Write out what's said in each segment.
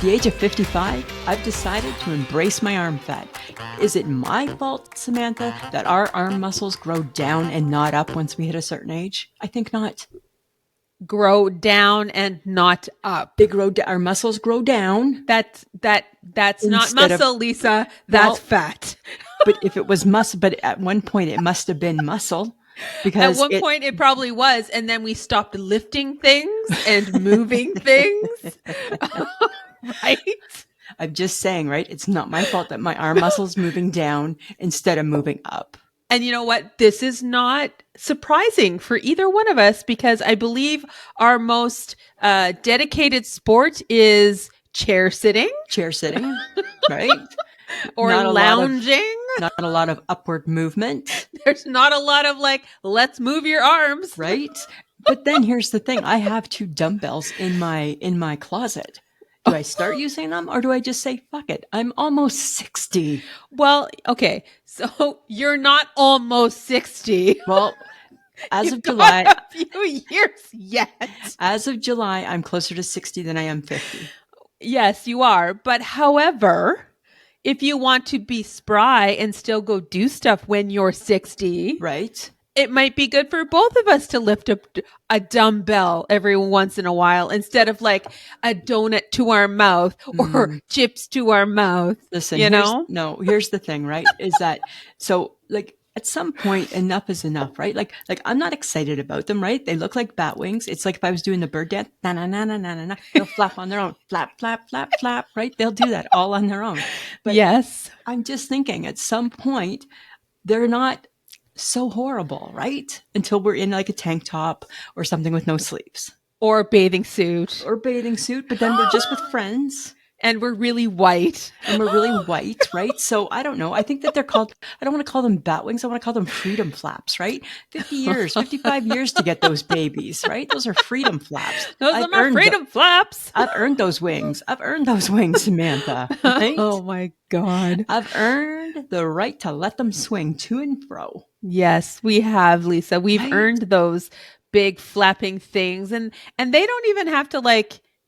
the age of 55, I've decided to embrace my arm fat. Is it my fault, Samantha, that our arm muscles grow down and not up once we hit a certain age? I think not. Grow down and not up. Our muscles grow down. That's not muscle, Lisa. That's fat. But if it was muscle, but at one point it must have been muscle. Because at one point it probably was, and then we stopped lifting things and moving things. Right? I'm just saying, right? It's not my fault that my arm muscle's moving down instead of moving up. And you know what? This is not surprising for either one of us, because I believe our most dedicated sport is chair sitting. Chair sitting, right? Or lounging. Not a lot of upward movement. There's not a lot of let's move your arms. Right? But then here's the thing. I have 2 dumbbells in my closet. Do I start using them, or do I just say, fuck it? I'm almost 60. Well, okay. So you're not almost 60. Well, as of July, a few years yet. As of July, I'm closer to 60 than I am 50. Yes, you are. But however, if you want to be spry and still go do stuff when you're 60, right? It might be good for both of us to lift up a dumbbell every once in a while instead of a donut to our mouth or chips to our mouth. Listen, here's the thing, right? Is that at some point enough is enough, right? Like I'm not excited about them, right? They look like bat wings. It's like if I was doing the bird dance, na na na na na na, they'll flap on their own, flap flap flap flap, right? They'll do that all on their own. But yes, I'm just thinking at some point they're not so horrible, right? Until we're in a tank top or something with no sleeves. Or a bathing suit. But then we're just with friends. And we're really white. Right? So I don't know. I think that they're called, I don't want to call them bat wings. I want to call them freedom flaps, right? 55 years to get those babies, right? Those are freedom flaps. Those are my freedom flaps. I've earned those wings, Samantha. Right? Oh my God. I've earned the right to let them swing to and fro. Yes, we have, Lisa. We've earned those big flapping things. And they don't even have to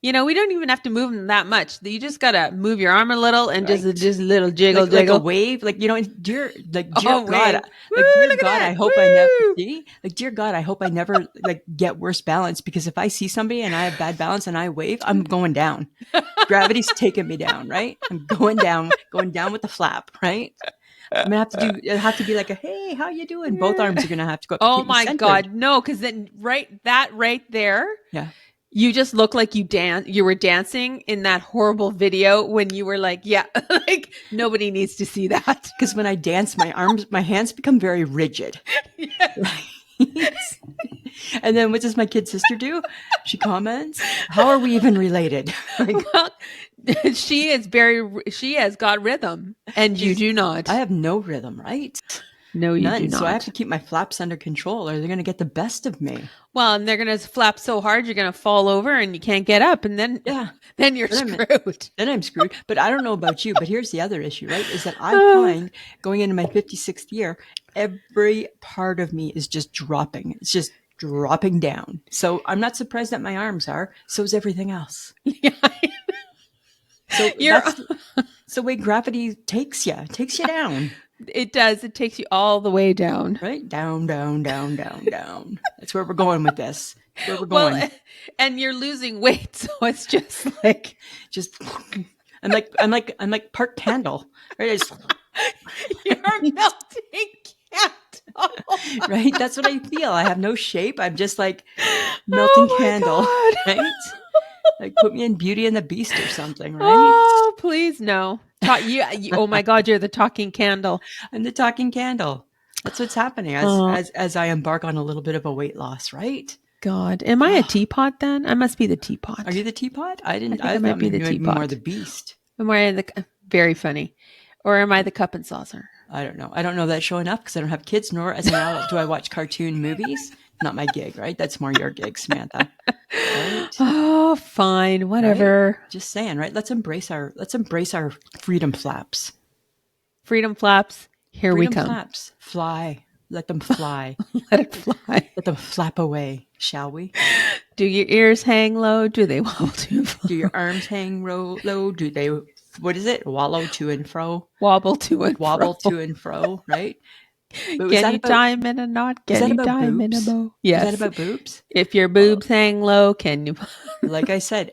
we don't even have to move them that much. You just got to move your arm a little and just a little jiggle. Like a wave. Dear God, I hope I never get worse balance, because if I see somebody and I have bad balance and I wave, I'm going down. Gravity's taking me down, right? I'm going down with the flap, right? I'm gonna have to be like hey, how you doing? Both arms are gonna have to go. Oh my God, no, because then right there, yeah. You just look like you were dancing in that horrible video when you were nobody needs to see that. Because when I dance, my hands become very rigid. Yes. Right? And then what does my kid sister do? She comments, how are we even related? Well, she has got rhythm and you do not. I have no rhythm, right? No, you do not. So I have to keep my flaps under control or they're going to get the best of me. Well, and they're going to flap so hard, you're going to fall over and you can't get up. And then, then you're screwed. Then I'm screwed. But I don't know about you, but here's the other issue, right? Is that I find going into my 56th year, every part of me is just dropping. It's just dropping down. So I'm not surprised that my arms are. So is everything else. Yeah. So that's the way gravity takes you down. It does. It takes you all the way down. Right? Down, down, down, down, down. That's where we're going with this. Where we're going. Well, and you're losing weight, so it's just I'm like part candle. Right? You're melting candle. Right? That's what I feel. I have no shape. I'm just melting candle. God. Right? Put me in Beauty and the Beast or something, right? Oh, please no. Oh my God, you're the talking candle. I'm the talking candle. That's what's happening as I embark on a little bit of a weight loss, right? God, am I a teapot then? I must be the teapot. Are you the teapot? I might be the teapot. More the beast. Am I very funny, or am I the cup and saucer? I don't know. I don't know that show enough because I don't have kids, nor as an adult do I watch cartoon movies. Not my gig, right? That's more your gig, Samantha. Right? Oh, fine, whatever. Right? Just saying, right? Let's embrace our freedom flaps. Freedom flaps. Here we come. Freedom flaps. Fly. Let them fly. Let it fly. Let them flap away, shall we? Do your ears hang low? Do they wobble to and fro? Do your arms hang low? Do they, what is it? Wallow to and fro? Wobble to and Wobble fro. to and fro, right? But was Can that you about, tie 'em in a knot? was Can that you about tie 'em in a boobs? bow? Was that Yes. about boobs? If your boobs hang low, can you? Like I said,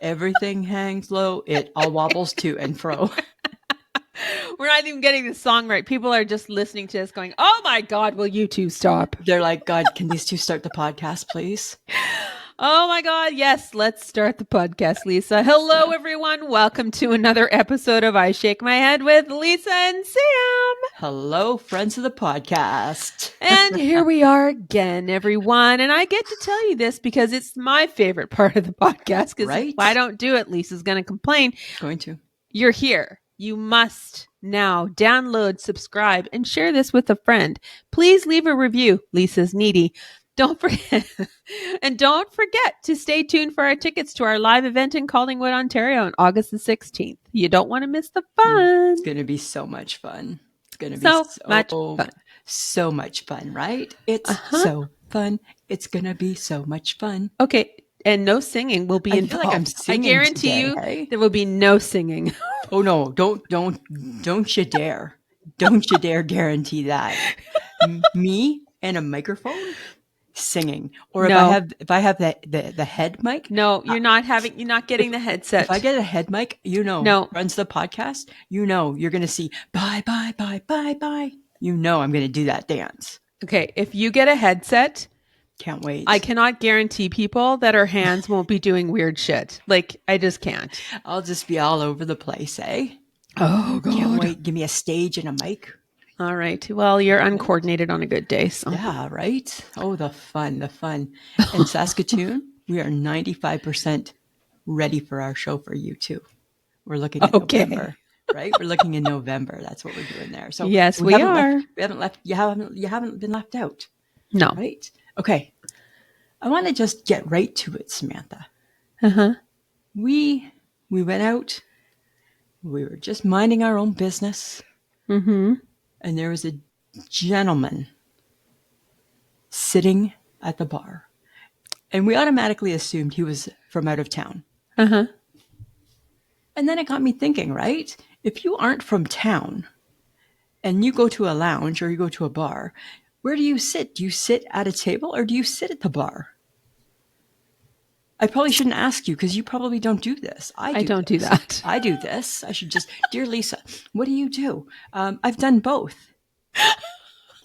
everything hangs low. It all wobbles to and fro. We're not even getting the song right. People are just listening to us going, oh my God, will you two stop? They're like, God, can these two start the podcast, please? Oh my God. Yes. Let's start the podcast, Lisa. Hello, everyone. Welcome to another episode of I Shake My Head with Lisa and Sam. Hello, friends of the podcast. And here we are again, everyone. And I get to tell you this because it's my favorite part of the podcast. Because Right? if I don't do it, Lisa's going to complain. Going to. You're here. You must now download, subscribe, and share this with a friend. Please leave a review. Lisa's needy. Don't forget. And don't forget to stay tuned for our tickets to our live event in Collingwood, Ontario on August the 16th. You don't want to miss the fun. It's going to be so much fun. It's going to be So much fun. So much fun, right? It's so fun. It's going to be so much fun. Okay. And no singing will be I involved. feel like I'm singing guarantee today, you hey? there will be no singing. Oh no, don't you dare. Don't you dare guarantee that. Me and a microphone singing. Or No. if I have the head mic. No, you're not getting the headset. If I get a head mic, No. runs the podcast, you're going to see bye, bye, bye, bye, bye. I'm going to do that dance. Okay, if you get a headset, Can't wait. I cannot guarantee people that our hands won't be doing weird shit. Like, I just can't. I'll just be all over the place, eh? Oh, God. Can't wait. Give me a stage and a mic. All right. Well, you're uncoordinated on a good day. So. Yeah, right? Oh, the fun. In Saskatoon, we are 95% ready for our show for you too. We're looking at November, right? We're looking in November. That's what we're doing there. So yes, we are. We haven't left. You haven't been left out. No. Right? Okay. I want to just get right to it, Samantha. Uh-huh. We went out. We were just minding our own business. Mm-hmm. And there was a gentleman sitting at the bar. And we automatically assumed he was from out of town. Uh-huh. And then it got me thinking, right? If you aren't from town and you go to a lounge or you go to a bar, where do you sit? Do you sit at a table or do you sit at the bar? I probably shouldn't ask you because you probably don't do this. I don't do that. I do this. I should just, dear Lisa, what do you do? I've done both.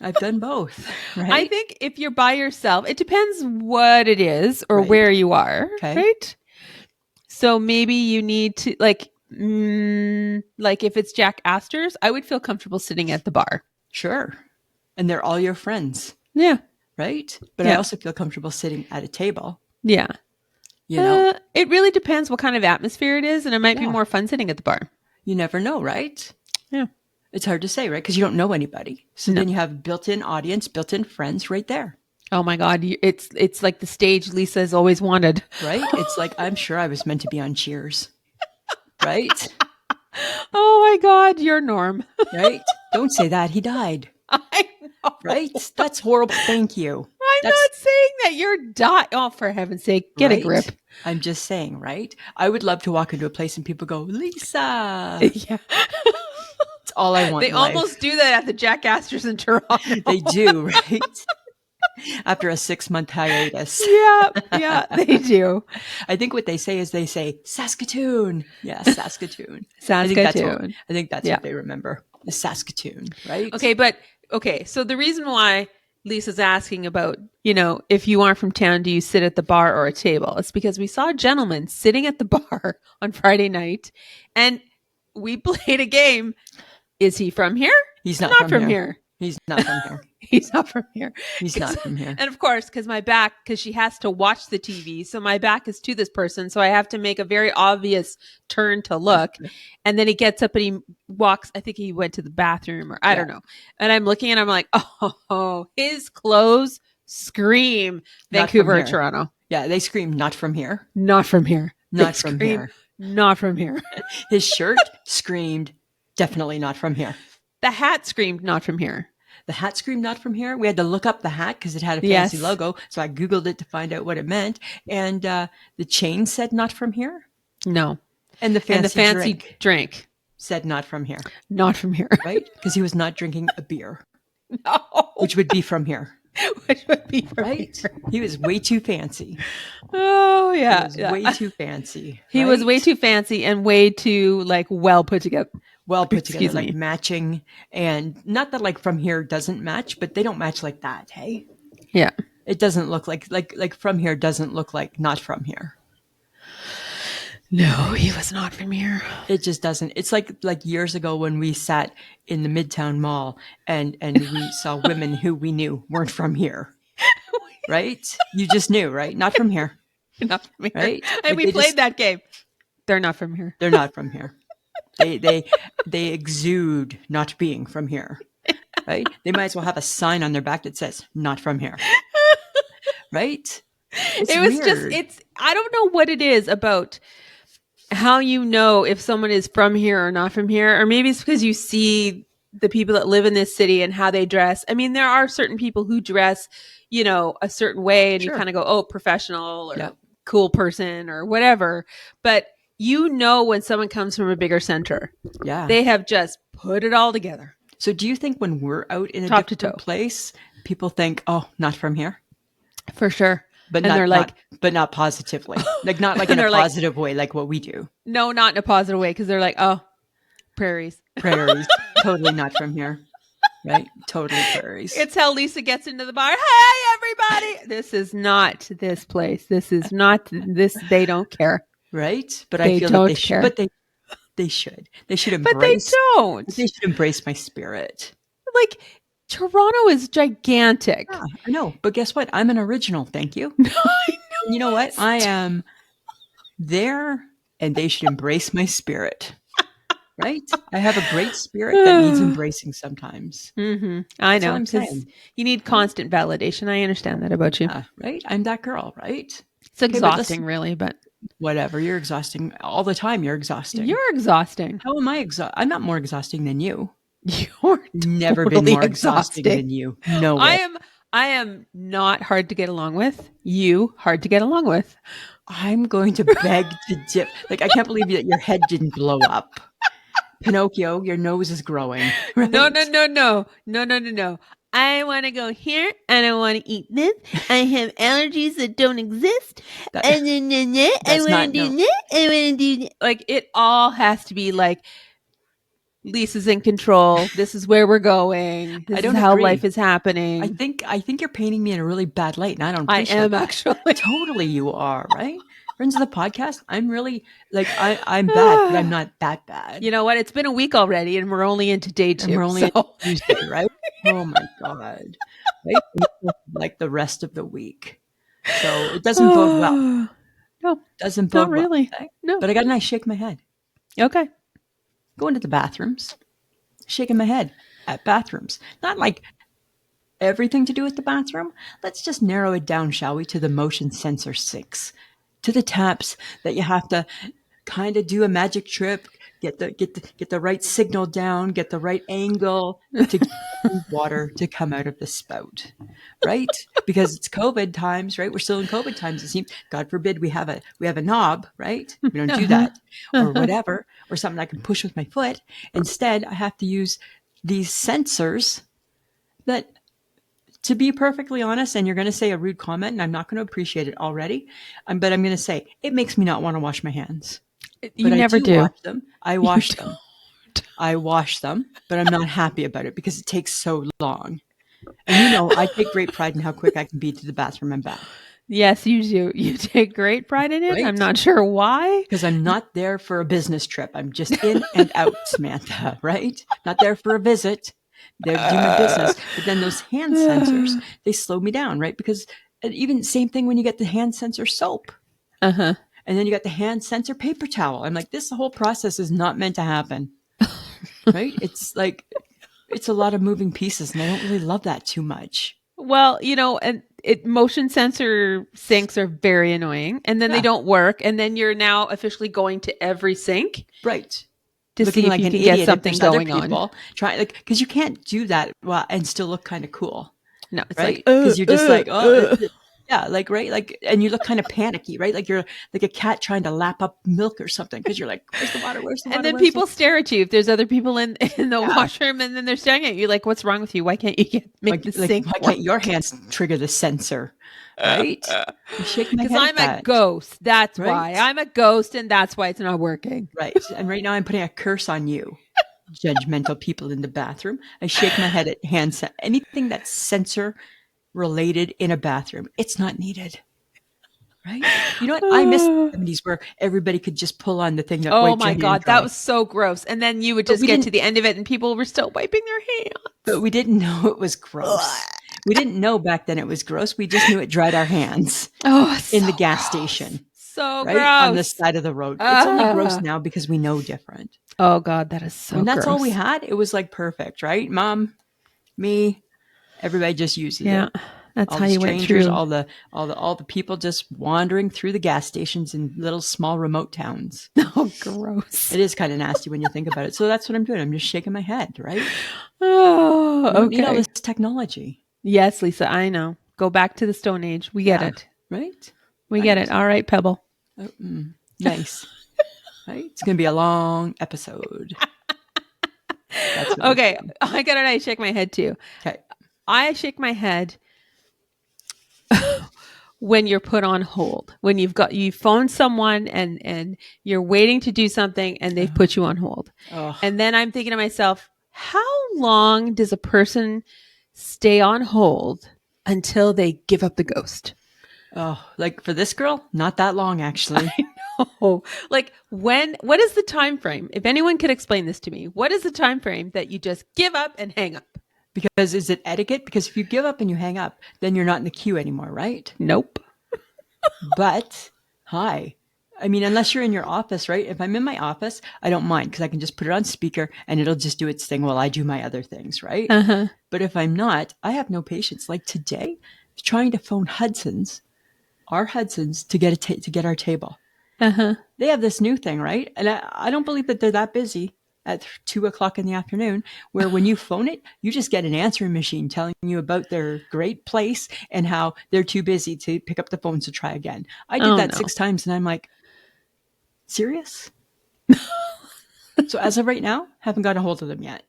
Right? I think if you're by yourself, it depends what it is or where you are, right? So maybe you need to, like if it's Jack Astor's, I would feel comfortable sitting at the bar. Sure. And they're all your friends. Yeah. Right? But I also feel comfortable sitting at a table. Yeah. You know? It really depends what kind of atmosphere it is, and it might be more fun sitting at the bar. You never know, right? Yeah. It's hard to say, right? Because you don't know anybody. So then you have built-in audience, built-in friends right there. Oh my God. It's like the stage Lisa has always wanted. Right? It's like, I'm sure I was meant to be on Cheers. Right? Oh my God. You're Norm. Right? Don't say that. He died. I know. Right? That's horrible. Thank you. I'm not saying that you're dying. Oh, for heaven's sake, get a grip. I'm just saying, right? I would love to walk into a place and people go, Lisa. Yeah. It's all I want. They almost do that at the Jack Astor's in Toronto. They do, right? After a 6-month hiatus. Yeah, they do. I think what they say is they say, Saskatoon. Yeah, Saskatoon. Saskatoon. I think that's what they remember. The Saskatoon, right? Okay, so the reason why Lisa's asking about, if you aren't from town, do you sit at the bar or a table? It's because we saw a gentleman sitting at the bar on Friday night and we played a game. Is he from here? He's not from here. He's not from here. He's not from here. He's not from here. And of course, because she has to watch the TV. So my back is to this person. So I have to make a very obvious turn to look. And then he gets up and he walks. I think he went to the bathroom or I don't know. And I'm looking and I'm like, oh, his clothes scream Vancouver or Toronto. Yeah, they scream not from here. Not from here. Not from here. Not from here. His shirt screamed definitely not from here. The hat screamed not from here. The hat screamed not from here. We had to look up the hat because it had a fancy Yes. logo. So I Googled it to find out what it meant. And the chain said not from here. No. And the fancy drink said not from here. Not from here. Right? Because he was not drinking a beer. No. Which would be from here. Which would be from right? here. He was way too fancy. Oh, yeah. He was way too fancy. He was way too fancy and way too, like, well put together. Well put together, like matching. And not that, like, from here doesn't match, but they don't match like that, hey? Yeah. It doesn't look like from here doesn't look like not from here. No, he was not from here. It just doesn't. It's like years ago when we sat in the Midtown Mall and we saw women who we knew weren't from here. Right? You just knew, right? Not from here. Not from here. Right? And we played that game. They're not from here. They're not from here. They exude not being from here. Right? They might as well have a sign on their back that says not from here. Right? It was weird. I don't know what it is about how you know if someone is from here or not from here, or maybe it's because you see the people that live in this city and how they dress. I mean, there are certain people who dress, a certain way and you kind of go, oh, professional or cool person or whatever. But when someone comes from a bigger center, they have just put it all together. So do you think when we're out in a different place, people think, oh, not from here? For sure. But not positively. Like not like in a positive way, like what we do. No, not in a positive way, because they're like, oh, prairies. Totally not from here. Right? Totally prairies. It's how Lisa gets into the bar. Hey, everybody. This is not this place. This is not this. They don't care. Right? But I feel like they should. But they should. They should embrace. But they don't. They should embrace my spirit. Like, Toronto is gigantic. Yeah, I know. But guess what? I'm an original. Thank you. I know. You know what? I am there, and they should embrace my spirit. Right? I have a great spirit that needs embracing sometimes. Mm-hmm. I know. Because you need constant validation. I understand that about you. Right? I'm that girl, right? It's exhausting, really, but... Whatever. You're exhausting. All the time, you're exhausting. You're exhausting. How am I exhausting? I'm not more exhausting than you. You're never totally been more exhausting than you. No way. I am not hard to get along with. You hard to get along with. I'm going to beg to dip. Like, I can't believe that your head didn't blow up. Pinocchio, your nose is growing. Right? No. I want to go here and I want to eat this. I have allergies that don't exist. And then I want to do that. I want to do that. Like, it all has to be like, Lisa's in control. This is where we're going. This is how life is happening. I think you're painting me in a really bad light, and I don't appreciate I am that. actually. Totally you are, right? Friends of the podcast, I'm really, like, I'm bad, but I'm not that bad. You know what? It's been a week already, and we're only into day 2. And we're only on Tuesday, right? Oh, my God. Right? Like the rest of the week. So it doesn't bode well. No. Doesn't bode well. Not really. Okay? No. But I got a nice shake my head. Okay. Going to the bathrooms, shaking my head at bathrooms. Not like everything to do with the bathroom. Let's just narrow it down, shall we, to the motion sensor sinks, to the taps that you have to kind of do a magic trip, get the right signal down, get the right angle to get water to come out of the spout, right? Because it's COVID times, right? We're still in COVID times. It seems, God forbid, we have a knob, right? We don't do that, or whatever, or something I can push with my foot. Instead, I have to use these sensors that, to be perfectly honest, and you're going to say a rude comment, and I'm not going to appreciate it already, but I'm going to say it makes me not want to wash my hands. You never do. Wash them. I wash them. I wash them, but I'm not happy about it because it takes so long. And I take great pride in how quick I can be to the bathroom and back. Yes, you do. You take great pride in it. Right? I'm not sure why. Because I'm not there for a business trip. I'm just in and out, Samantha, right? Not there for a visit. There to do my business. But then those hand sensors, they slow me down, right? Because even same thing when you get the hand sensor soap. Uh-huh. And then you got the hand sensor paper towel. I'm like, this whole process is not meant to happen. Right? It's like, it's a lot of moving pieces, and I don't really love that too much. Well, and motion sensor sinks are very annoying, and then they don't work, and then you're now officially going to every sink. Right. to looking see if like you an can get idiot if something there's other going on. people trying, like, because you can't do that and still look kind of cool, No, it's right? like, Because you're just like, yeah, like, right, like, and you look kind of panicky, right? Like you're like a cat trying to lap up milk or something because you're like, where's the water? Where's the water? and then Where's the people stare at you if there's other people in the Yeah. washroom, and then they're staring at you like, "What's wrong with you? Why can't you make the sink why work?" can't your hands trigger the sensor, right? I shake my Because head I'm at a that, ghost. That's right? why I'm a ghost, and that's why it's not working. Right. And right now I'm putting a curse on you, judgmental people in the bathroom. I shake my head at anything that's sensor related in a bathroom. It's not needed. Right? You know what? I miss the 70s where everybody could just pull on the thing that Oh wiped your my hand God, dry. that was so gross. And then you would But just we get to didn't the end of it, and people were still wiping their but hands. we didn't know it was gross. We didn't know back then it was gross. We just knew it dried our hands Oh, in the so gas gross. station, So right? On the gross. side of the road. It's only gross now because we know different. Oh God, that is so When that's all we gross. had, it was like perfect, right? Mom, me, everybody just uses Yeah, it. that's All how the you went strangers, through. all the people just wandering through the gas stations in little small remote towns. Oh, gross. It is kind of nasty when you think about it. So that's what I'm doing. I'm just shaking my head, right? Oh, We don't need all okay. this technology, Yes, Lisa, I know. Go back to the Stone Age. We get it. right? We get it. All right, Pebble. Oh, nice. Right? It's going to be a long episode. That's what Okay, I got it. I shake my head too. Okay. I shake my head when you're put on hold, when you phone someone and you're waiting to do something and they've put you on hold. Oh, And then I'm thinking to myself, how long does a person stay on hold until they give up the ghost? like for this girl, not that long, actually. Oh, like what is the time frame? If anyone could explain this to me, what is the time frame that you just give up and hang up? Because is it etiquette? Because if you give up and you hang up, then you're not in the queue anymore, right? Nope. But hi. I mean, unless you're in your office, right? If I'm in my office, I don't mind because I can just put it on speaker and it'll just do its thing while I do my other things, right? Uh-huh. But if I'm not, I have no patience. Like today, trying to phone our Hudson's to get our table. Uh-huh. They have this new thing, right? And I don't believe that they're that busy at 2 o'clock in the afternoon, where when you phone it, you just get an answering machine telling you about their great place and how they're too busy to pick up the phone to try again. I did that 6 times and I'm like, serious? So as of right now, haven't got a hold of them yet.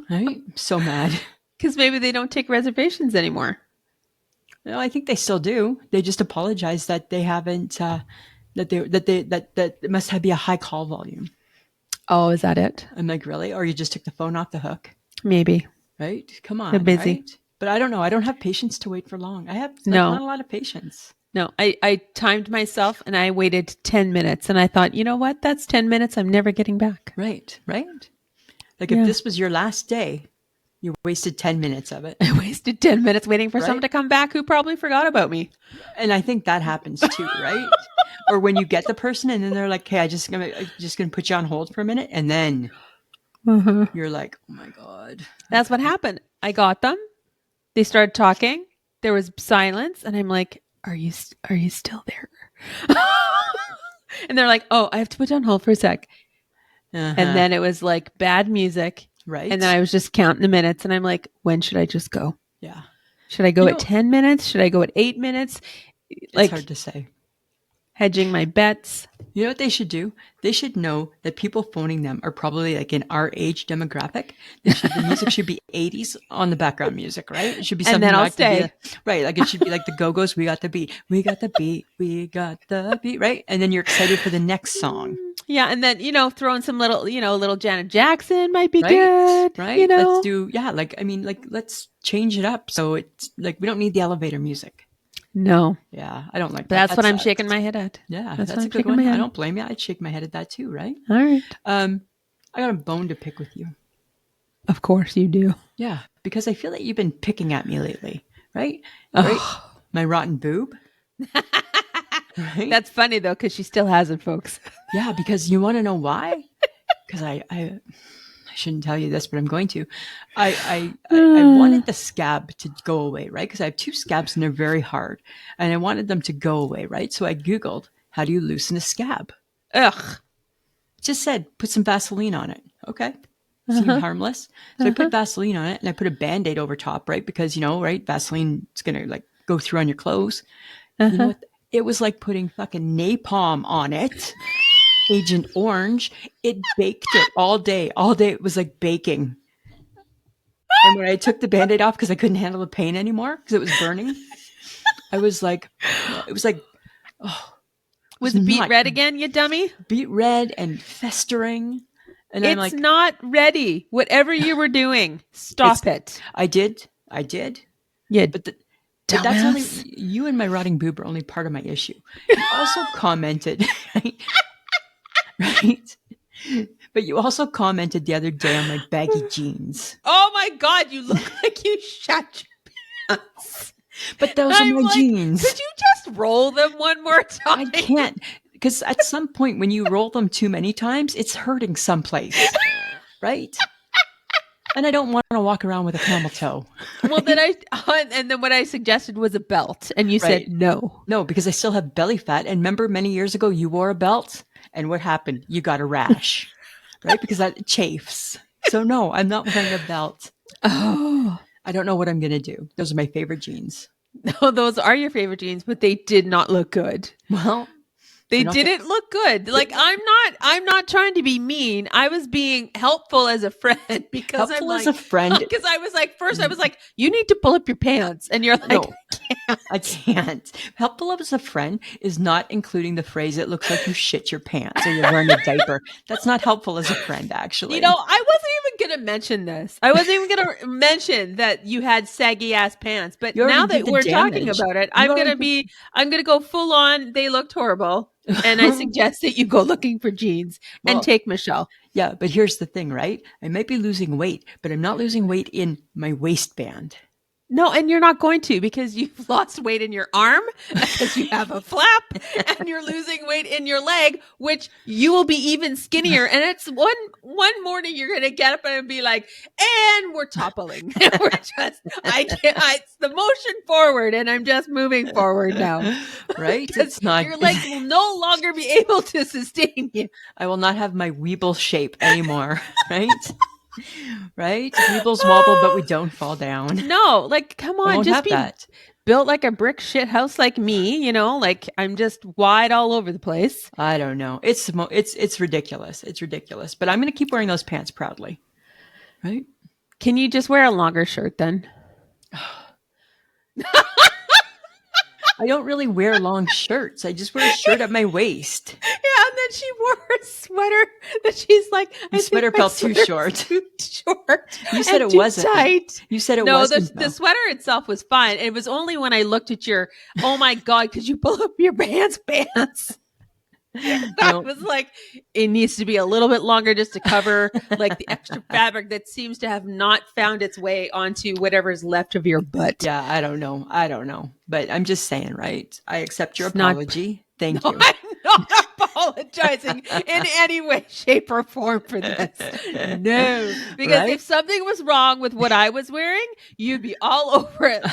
Right? So mad. Because maybe they don't take reservations anymore. No, I think they still do. They just apologize that they haven't, that it must be a high call volume. Oh, is that it? I'm like, really? Or you just took the phone off the hook? Maybe. Right? Come on. They're busy. Right? But I don't know. I don't have patience to wait for long. I have No. not a lot of patience. No, I timed myself and I waited 10 minutes and I thought, you know what? That's 10 minutes I'm never getting back. Right. Right. Like if this was your last day, you wasted 10 minutes of it. I wasted 10 minutes waiting for someone to come back who probably forgot about me. And I think that happens too, right? Or when you get the person and then they're like, "Hey, I'm just gonna put you on hold for a minute," and then you're like, "Oh my God." That's what happened. I got them. They started talking. There was silence, and I'm like, "Are you still there?" And they're like, "Oh, I have to put you on hold for a sec." And then it was like bad music. Right. And then I was just counting the minutes and I'm like, when should I just go? Yeah. Should I go at 10 minutes? Should I go at 8 minutes? It's hard to say. Hedging my bets. You know what they should do? They should know that people phoning them are probably like in our age demographic. The music should be 80s on the background music, right? It should be something and then I'll like stay. Right. Like it should be like the Go-Go's, we got the beat. We got the beat. We got the beat, right? And then you're excited for the next song. Yeah. And then, throw in some little Janet Jackson might be good. Right. Let's do, let's change it up. So it's like, we don't need the elevator music. No. Yeah, I don't like that. That's what I'm shaking my head at. Yeah, that's a good one. I don't blame you. I'd shake my head at that too, right? All right. I got a bone to pick with you. Of course you do. Yeah, because I feel that you've been picking at me lately, right? Oh. Right? My rotten boob. Right? That's funny though, because she still hasn't, folks. Yeah, because you want to know why? Because I shouldn't tell you this, but I'm going to. I wanted the scab to go away, right? Because I have 2 scabs and they're very hard. And I wanted them to go away, right? So I Googled, how do you loosen a scab? Ugh. just said, put some Vaseline on it. Okay. Seemed Uh-huh. harmless. So I put Vaseline on it and I put a Band-Aid over top, right? Because, right? Vaseline is going to like go through on your clothes. You know Uh-huh. what? It was like putting fucking napalm on it. Agent Orange. It baked it all day. All day it was like baking. And when I took the Band-Aid off because I couldn't handle the pain anymore because it was burning, I was like, it was like, oh, it was Was it beet not red again, you dummy? beet red and festering. And I'm It's like, not ready. Whatever you were doing, stop it. I did. You But but that's only dumbass. you and my rotting boob are only part of my issue. You also commented, right? Right? But you also commented the other day on my baggy jeans. Oh my God, you look like you shat your pants. But those are I'm my like, jeans. could you just roll them one more time? I can't, because at some point when you roll them too many times, it's hurting someplace, right? And I don't want to walk around with a camel toe. Well, then and then what I suggested was a belt, and you Right. said no. No, because I still have belly fat. And remember, many years ago, you wore a belt, and what happened? You got a rash, right? Because that chafes. So no, I'm not wearing a belt. Oh, I don't know what I'm gonna do. Those are my favorite jeans. no, those are your favorite jeans, but they did not look good. Well, They they're not gonna- didn't look good. Like I'm not trying to be mean. I was being helpful as a friend because helpful I'm as like, a friend. because I was like, first I was like, you need to pull up your pants, and you're like, No, I can't. Helpful as a friend is not including the phrase "it looks like you shit your pants" or you're wearing a diaper. That's not helpful as a friend, actually. you know, I wasn't even gonna mention this. I wasn't even gonna mention that you had saggy ass pants. But You already now did that the we're talking damage. about it, You already I'm gonna go full on. They looked horrible, and I suggest that you go looking for jeans and Well, take Michelle. yeah, but here's the thing, right? I might be losing weight, but I'm not losing weight in my waistband. No, and you're not going to because you've lost weight in your arm because you have a flap and you're losing weight in your leg, which you will be even skinnier. And it's one morning you're gonna get up and be like, and we're toppling. We're just I can't it's the motion forward and I'm just moving forward now. Right? Because It's not. your legs will no longer be able to sustain you. I will not have my Weeble shape anymore. Right? Right? Weebles wobble, but we don't fall down. No, like come I on, won't just have be that. built like a brick shit house like me, like I'm just wide all over the place. I don't know. It's ridiculous. It's ridiculous. But I'm going to keep wearing those pants proudly. Right? Can you just wear a longer shirt then? I don't really wear long shirts. I just wear a shirt at my waist. Yeah, and then she wore a sweater that she's like, The sweater felt too short. Too short. You said and it too wasn't. tight. You said it No, wasn't. the sweater itself was fine. It was only when I looked at your, oh my God, could you pull up your pants? I was like, it needs to be a little bit longer just to cover like the extra fabric that seems to have not found its way onto whatever's left of your butt. Yeah, I don't know. But I'm just saying, right? I accept your It's not- apology. Thank No, you. I'm not apologizing in any way, shape, or form for this. No, because Right? if something was wrong with what I was wearing, you'd be all over it.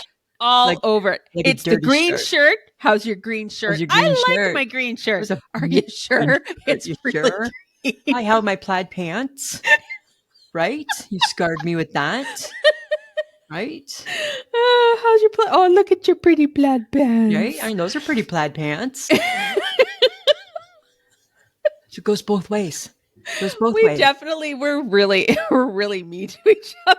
All over it. like a It's the dirty green shirt. shirt. How's your green shirt? your green I shirt? like my green shirt. There's a Are you sure? It's you really sure? green. I held my plaid pants. Right? You scarred me with that. Right? How's your plaid? Oh, look at your pretty plaid pants. Right? I mean, those are pretty plaid pants. It goes both ways. It goes both We ways. definitely we're really mean to each other.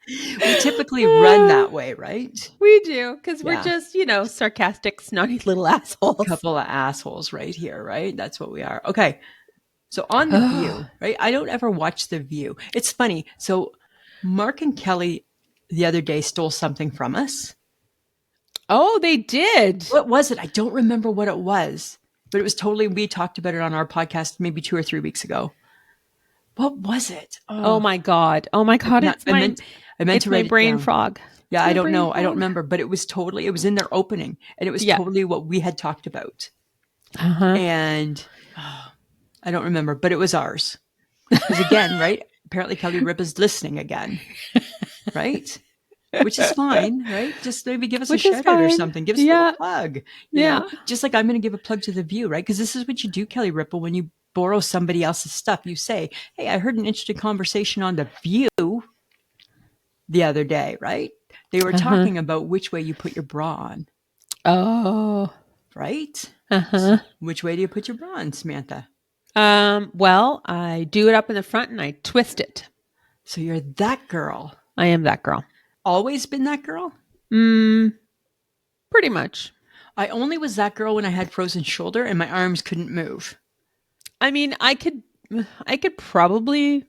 We typically run that way, right? We do, because we're Yeah. just, sarcastic, snotty little assholes. Couple of assholes right here, right? That's what we are. Okay. So on The View, right? I don't ever watch The View. It's funny. So Mark and Kelly the other day stole something from us. Oh, they did. What was it? I don't remember what it was, but it was totally, we talked about it on our podcast maybe 2 or 3 weeks ago. What was it? Oh my God. It's I meant it's to my write it brain down. frog. Yeah, It's I my don't brain know. I don't frog. remember, but it was in their opening and it was totally what we had talked about. Uh-huh. And I don't remember, but it was ours. Because again, right? Apparently Kelly Ripa's listening again. Right? which is fine, right? Just maybe give us Which a is shout out or fine. something. Give us a Yeah. little plug, Yeah. Just like I'm going to give a plug to The View, right? Because this is what you do, Kelly Ripple, when you borrow somebody else's stuff. You say, hey, I heard an interesting conversation on The View the other day, right? They were talking about which way you put your bra on, Oh. right? Uh-huh. Which way do you put your bra on, Samantha? Well, I do it up in the front and I twist it. So you're that girl. I am that girl. Always been that girl? Pretty much. I only was that girl when I had frozen shoulder and my arms couldn't move. I mean, I could probably.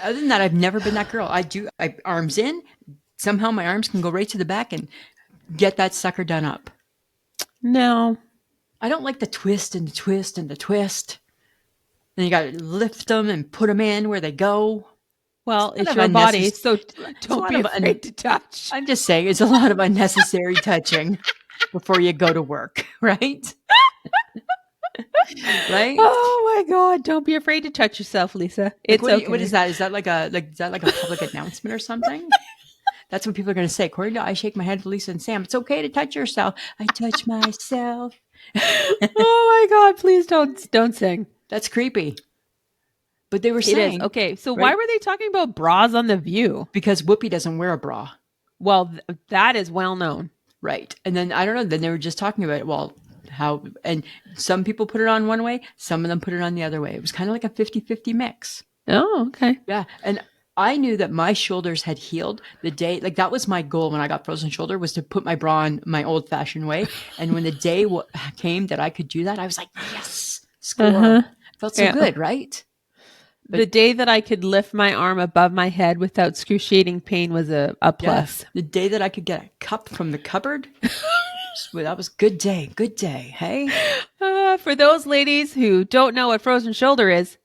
Other than that, I've never been that girl. I arms in. Somehow my arms can go right to the back and get that sucker done up. No. I don't like the twist and the twist and the twist. Then you got to lift them and put them in where they go. Well, it's your body, so don't be afraid to touch. I'm just saying, it's a lot of unnecessary touching before you go to work, right? Right? Oh my God! Don't be afraid to touch yourself, Lisa. It's okay. What is that? Is that like a public announcement or something? That's what people are going to say. According to I Shake My Head for Lisa and Sam, it's okay to touch yourself. I touch myself. Oh my God! Please don't sing. That's creepy. But they were saying, okay. So why were they talking about bras on The View? Because Whoopi doesn't wear a bra. Well, that is well known, right? And then I don't know. Then they were just talking about how, and some people put it on one way, some of them put it on the other way. It was kind of like a 50-50 mix. Oh, okay. Yeah, and I knew that my shoulders had healed the day, like that was my goal when I got frozen shoulder, was to put my bra on my old fashioned way. And when the day came that I could do that, I was like, yes, score. Felt so good, right? But the day that I could lift my arm above my head without excruciating pain was a plus. Yeah. The day that I could get a cup from the cupboard, that was good day. Good day. Hey? For those ladies who don't know what frozen shoulder is,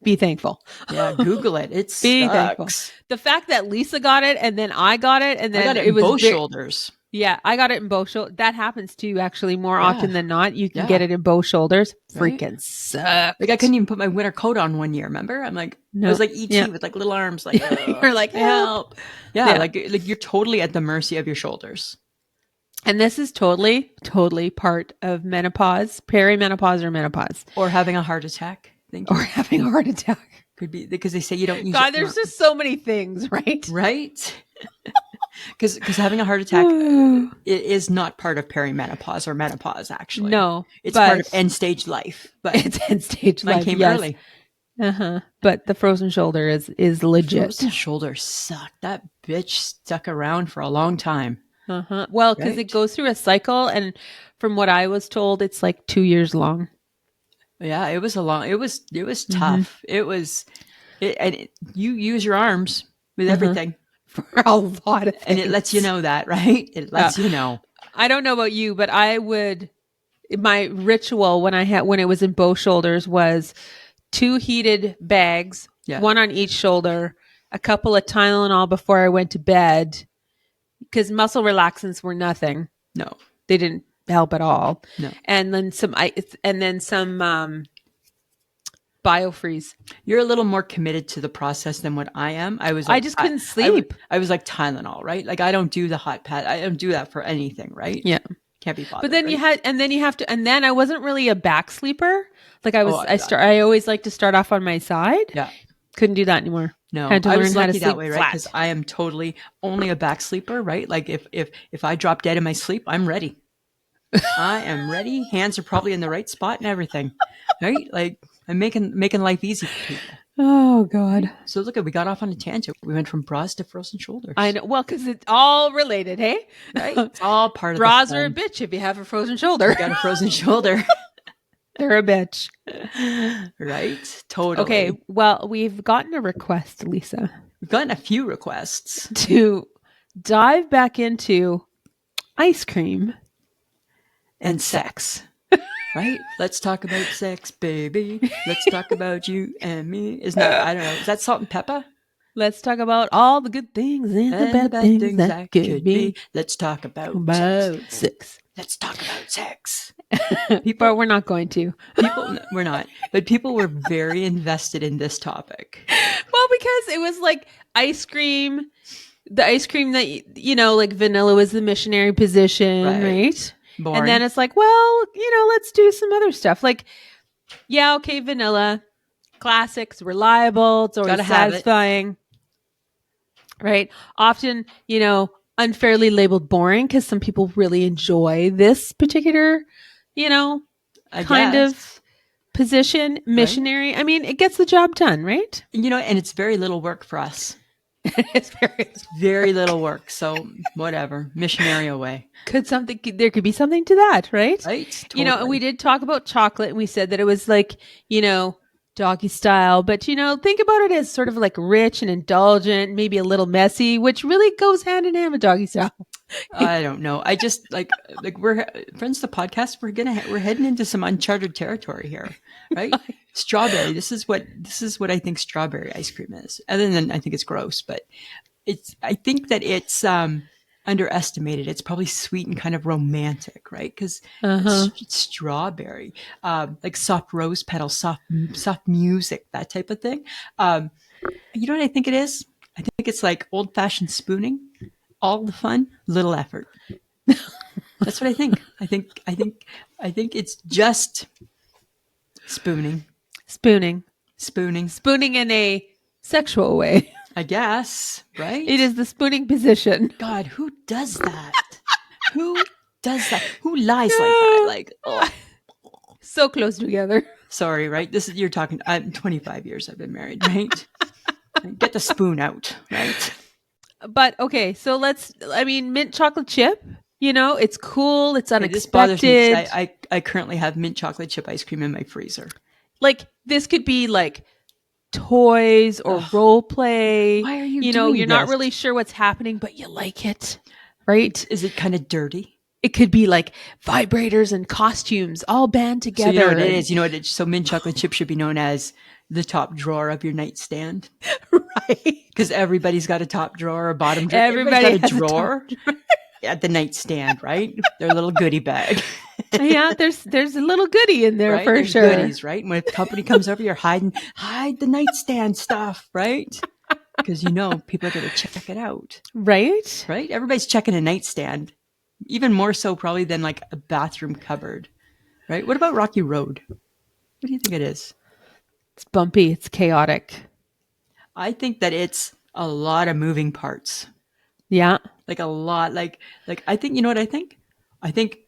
be thankful. Yeah, Google it. It's thankful. The fact that Lisa got it and then I got it and then I got it was both shoulders. Yeah, I got it in both shoulders. That happens too, actually, more often than not. You can get it in both shoulders. Freaking sucks. Like I couldn't even put my winter coat on one year. Remember? I'm like, I was like E.T. with like little arms. Like you're like help. Yeah, like you're totally at the mercy of your shoulders. And this is totally part of menopause, perimenopause, or menopause, or having a heart attack. Or having a heart attack. Could be because they say you don't use God, there's just so many things, right? Right? Because having a heart attack it is not part of perimenopause or menopause, actually. No. It's part of end stage life. But it's end stage life. Came early. But the frozen shoulder is legit. Frozen shoulder sucked. That bitch stuck around for a long time. Well, because it goes through a cycle, and from what I was told, it's like 2 years long. Yeah, it was it was tough. It was, you use your arms with everything. For a lot of things. And it lets you know that, right? It lets you know. I don't know about you, but my ritual when it was in both shoulders was 2 heated bags, one on each shoulder, a couple of Tylenol before I went to bed, because muscle relaxants were nothing. No. They didn't help at all. No. And then some BioFreeze. You're a little more committed to the process than what I am. I just couldn't sleep. I was like Tylenol, right? Like I don't do the hot pad. I don't do that for anything, right? Yeah. Can't be bothered. But then then I wasn't really a back sleeper. Like I always like to start off on my side. Yeah. Couldn't do that anymore. No, I was lucky that way, right? Because I am totally only a back sleeper, right? Like if I drop dead in my sleep, I'm ready. I am ready. Hands are probably in the right spot and everything, right? Like I'm making life easy for people. Oh God! So look, we got off on a tangent. We went from bras to frozen shoulders. I know. Well, because it's all related, hey? Right? It's all part of bras are a bitch if you have a frozen shoulder. You got a frozen shoulder. They're a bitch. Right? Totally. Okay. Well, we've gotten a request, Lisa. We've gotten a few requests to dive back into ice cream and sex. Right? Let's talk about sex, baby. Let's talk about you and me. I don't know. Is that salt and pepper? Let's talk about all the good things and the bad things that could be. Let's talk about sex. Let's talk about sex. But we're not going to. We're not. But people were very invested in this topic. Well, because it was like ice cream, the ice cream that, like vanilla was the missionary position, right? Boring. And then it's like, well, let's do some other stuff. Like, yeah, okay, vanilla, classics, reliable, it's always satisfying, right? Often, unfairly labeled boring because some people really enjoy this particular, kind of position. Missionary. Right? I mean, it gets the job done, right? And it's very little work for us. It's very little work. So whatever, missionary away. There could be something to that, right? Right. Totally. And we did talk about chocolate, and we said that it was like, doggy style, but think about it as sort of like rich and indulgent, maybe a little messy, which really goes hand in hand with doggy style. I don't know. I just like we're friends. The podcast. We're heading into some uncharted territory here, right? Strawberry. This is what I think strawberry ice cream is. Other than I think it's gross, but I think that it's underestimated. It's probably sweet and kind of romantic, right? Because it's strawberry, like soft rose petals, soft music, that type of thing. You know what I think it is? I think it's like old fashioned spooning. All the fun, little effort. That's what I think. I think it's just spooning. Spooning in a sexual way. I guess, right? It is the spooning position. God, who does that? Who does that? Who lies like that? Like, oh. So close together. Sorry, right? You're talking. I'm 25 years. I've been married, right? Get the spoon out, right? But okay, so mint chocolate chip, it's cool. It's unexpected. I currently have mint chocolate chip ice cream in my freezer. Like this could be like toys or role play. Why are you you're not really sure what's happening, but you like it, right? Is it kind of dirty? It could be like vibrators and costumes all band together. So you know what it is? So mint chocolate chip should be known as the top drawer of your nightstand. Right. Because everybody's got a top drawer or bottom drawer. Everybody's got a drawer at the nightstand, right? Their little goodie bag. Yeah, there's a little goodie in there, right? For there's sure. Goodies, right? And when a company comes over, you're hide the nightstand stuff, right? Because people are going to check it out. Right? Right? Everybody's checking a nightstand. Even more so probably than like a bathroom cupboard. Right? What about Rocky Road? What do you think it is? It's bumpy. It's chaotic. I think that it's a lot of moving parts. Yeah. Like a lot. Like I think, you know what I think? I think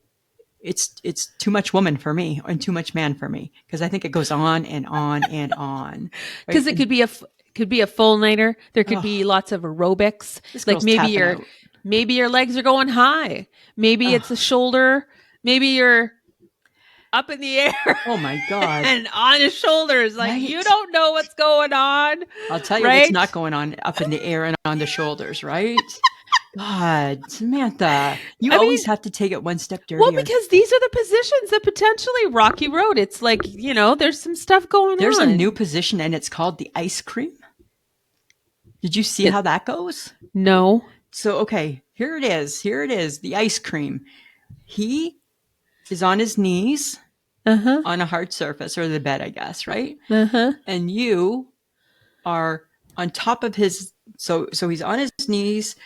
it's too much woman for me and too much man for me. Because I think it goes on and on and on. Because right? It could be a full nighter. There could be lots of aerobics. Like maybe your legs are going high. Maybe it's a shoulder. Maybe you're up in the air. Oh my God. And on his shoulders. Like, right? You don't know what's going on. I'll tell you what's not going on up in the air and on the shoulders, right? God, Samantha, you always have to take it one step dirtier. Well, because these are the positions that potentially Rocky Road. It's like, there's some stuff going on. There's a new position and it's called the ice cream. Did you see how that goes? No. So, okay, here it is. The ice cream. He is on his knees on a hard surface or the bed, I guess, right? And you are on top of his, so he's on his knees,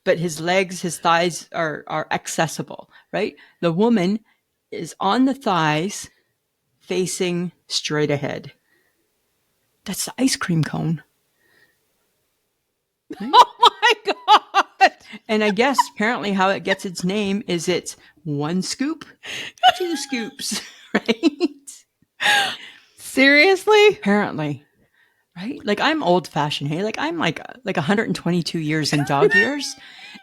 but his legs, his thighs are accessible, right? The woman is on the thighs facing straight ahead. That's the ice cream cone. Right? Oh my God. And I guess apparently how it gets its name is it's 1 scoop, 2 scoops, right? Seriously? Apparently. Right? Like I'm old fashioned, hey? Like I'm like 122 years in dog years.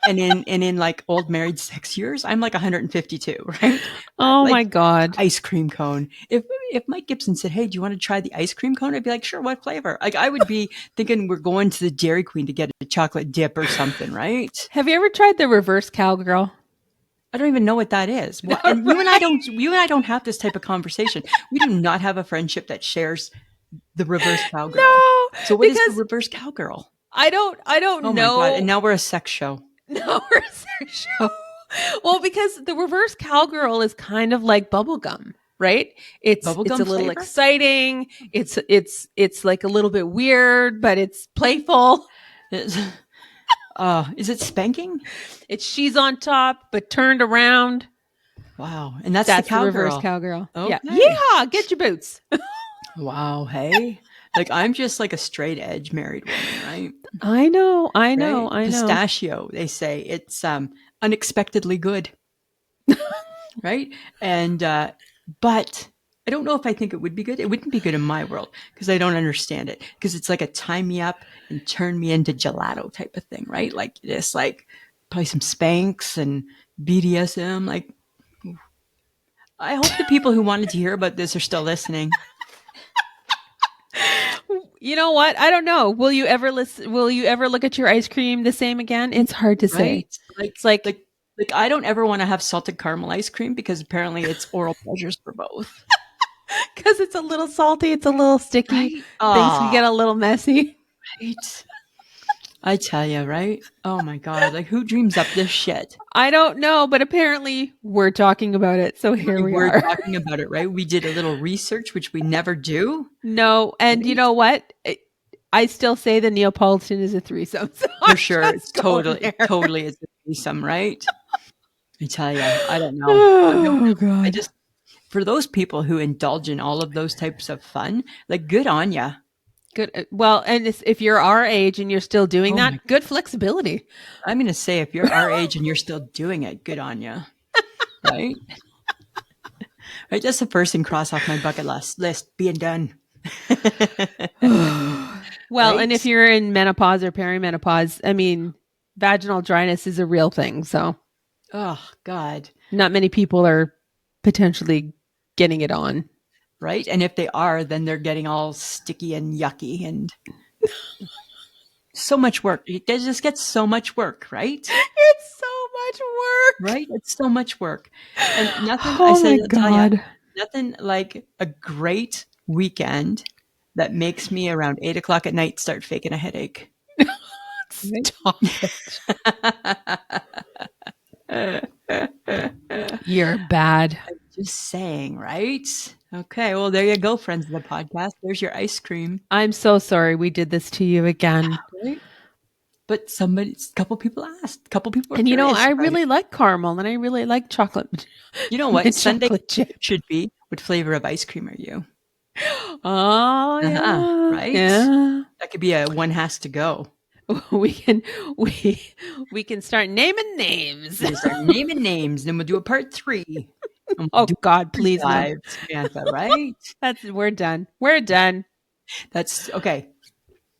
And in like old married 6 years, I'm like 152, right? Oh like, my God. Ice cream cone. If Mike Gibson said, "Hey, do you want to try the ice cream cone?" I'd be like, "Sure, what flavor?" Like I would be thinking we're going to the Dairy Queen to get a chocolate dip or something, right? Have you ever tried the reverse cowgirl? I don't even know what that is. And you and I don't have this type of conversation. We do not have a friendship that shares the reverse cowgirl. No. So what is the reverse cowgirl? I don't know. My God. And now we're a sex show. No, we're a sex show. Well, because the reverse cowgirl is kind of like bubblegum, right? It's a little flavor? Exciting. It's like a little bit weird, but it's playful. Is it spanking? It's she's on top, but turned around. Wow. And that's the That's the reverse cowgirl. cowgirl. Yeah. Okay. Yeehaw! Get your boots. Wow. Hey, like I'm just like a straight edge married woman, right? I know. Right? I know. Pistachio, they say it's unexpectedly good, right? And but I don't know if I think it would be good. It wouldn't be good in my world because I don't understand it. Because it's like a tie me up and turn me into gelato type of thing, right? Like this, like probably some Spanx and BDSM. Like, I hope the people who wanted to hear about this are still listening. You know what? I don't know. Will you ever listen? Will you ever look at your ice cream the same again? It's hard to say. Right? Like, It's like, like I don't ever want to have salted caramel ice cream because apparently it's oral pleasures for both. because it's a little salty, it's a little sticky. Right? Things can get a little messy. Right? I tell you, right? Oh my God. Like, who dreams up this shit? I don't know, but apparently we're talking about it. So here we We're are. talking about it, right? We did a little research, which we never do. No, and you Right? know what? I still say the Neapolitan is a threesome. So For sure. It's totally is a threesome, right? I tell you, I don't know. Oh God. I just, for those people who indulge in all of those types of fun, like, good on ya. Good. Well, and if you're our age and you're still doing Oh that, my, good flexibility. I'm going to say, if you're our age and you're still doing it, good on ya. Right? Right? That's the first thing cross off my bucket list being done. Well, and Right? if you're in menopause or perimenopause, I mean, vaginal dryness is a real thing. So Oh, God. not many people are potentially getting it on. Right? And if they are, then they're getting all sticky and yucky and so much work. It just gets so much work, right? It's so much work. Right? It's so much work. And nothing, I Oh said, my I'll tell you, God. nothing like a great weekend that makes me around 8 o'clock at night start faking a headache. Stop it. You're bad. Just saying, right? Okay, well, there you go, friends of the podcast. There's your ice cream. I'm so sorry we did this to you again. Right? But a couple people asked. A couple people were And you know, curious I about it. really like caramel and I really like chocolate. You know what? Sunday chocolate chip. should be, what flavor of ice cream are you? Oh yeah. Right? Yeah. That could be a one has to go. We can we can start naming names. We start naming names, then we'll do a part 3. And we'll Oh do God, please no. dive, Samantha, right? We're done. We're done. That's okay.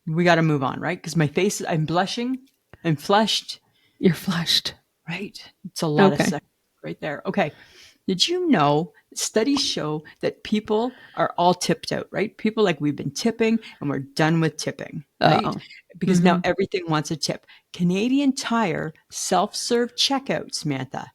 We got to move on, right? Because my face, I'm blushing. I'm flushed. You're flushed. Right? It's a lot Okay. of sex right there. Okay. Did you know studies show that people are all tipped out, right? People, like, we've been tipping and we're done with tipping, right? Uh-oh. Because now everything wants a tip. Canadian Tire self-serve checkout, Samantha,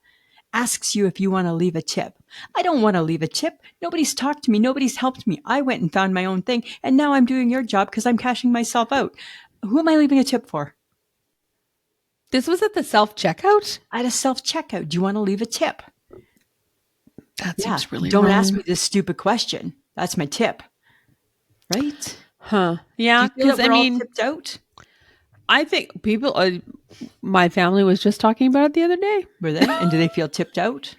asks you if you want to leave a tip. I don't want to leave a tip. Nobody's talked to me. Nobody's helped me. I went and found my own thing. And now I'm doing your job because I'm cashing myself out. Who am I leaving a tip for? This was at the self-checkout? At a self-checkout. Do you want to leave a tip? That seems really Don't wrong. ask me this stupid question. That's my tip. Right? Huh. Yeah, because I mean, all tipped out. I think people, my family was just talking about it the other day. Were they? And do they feel tipped out?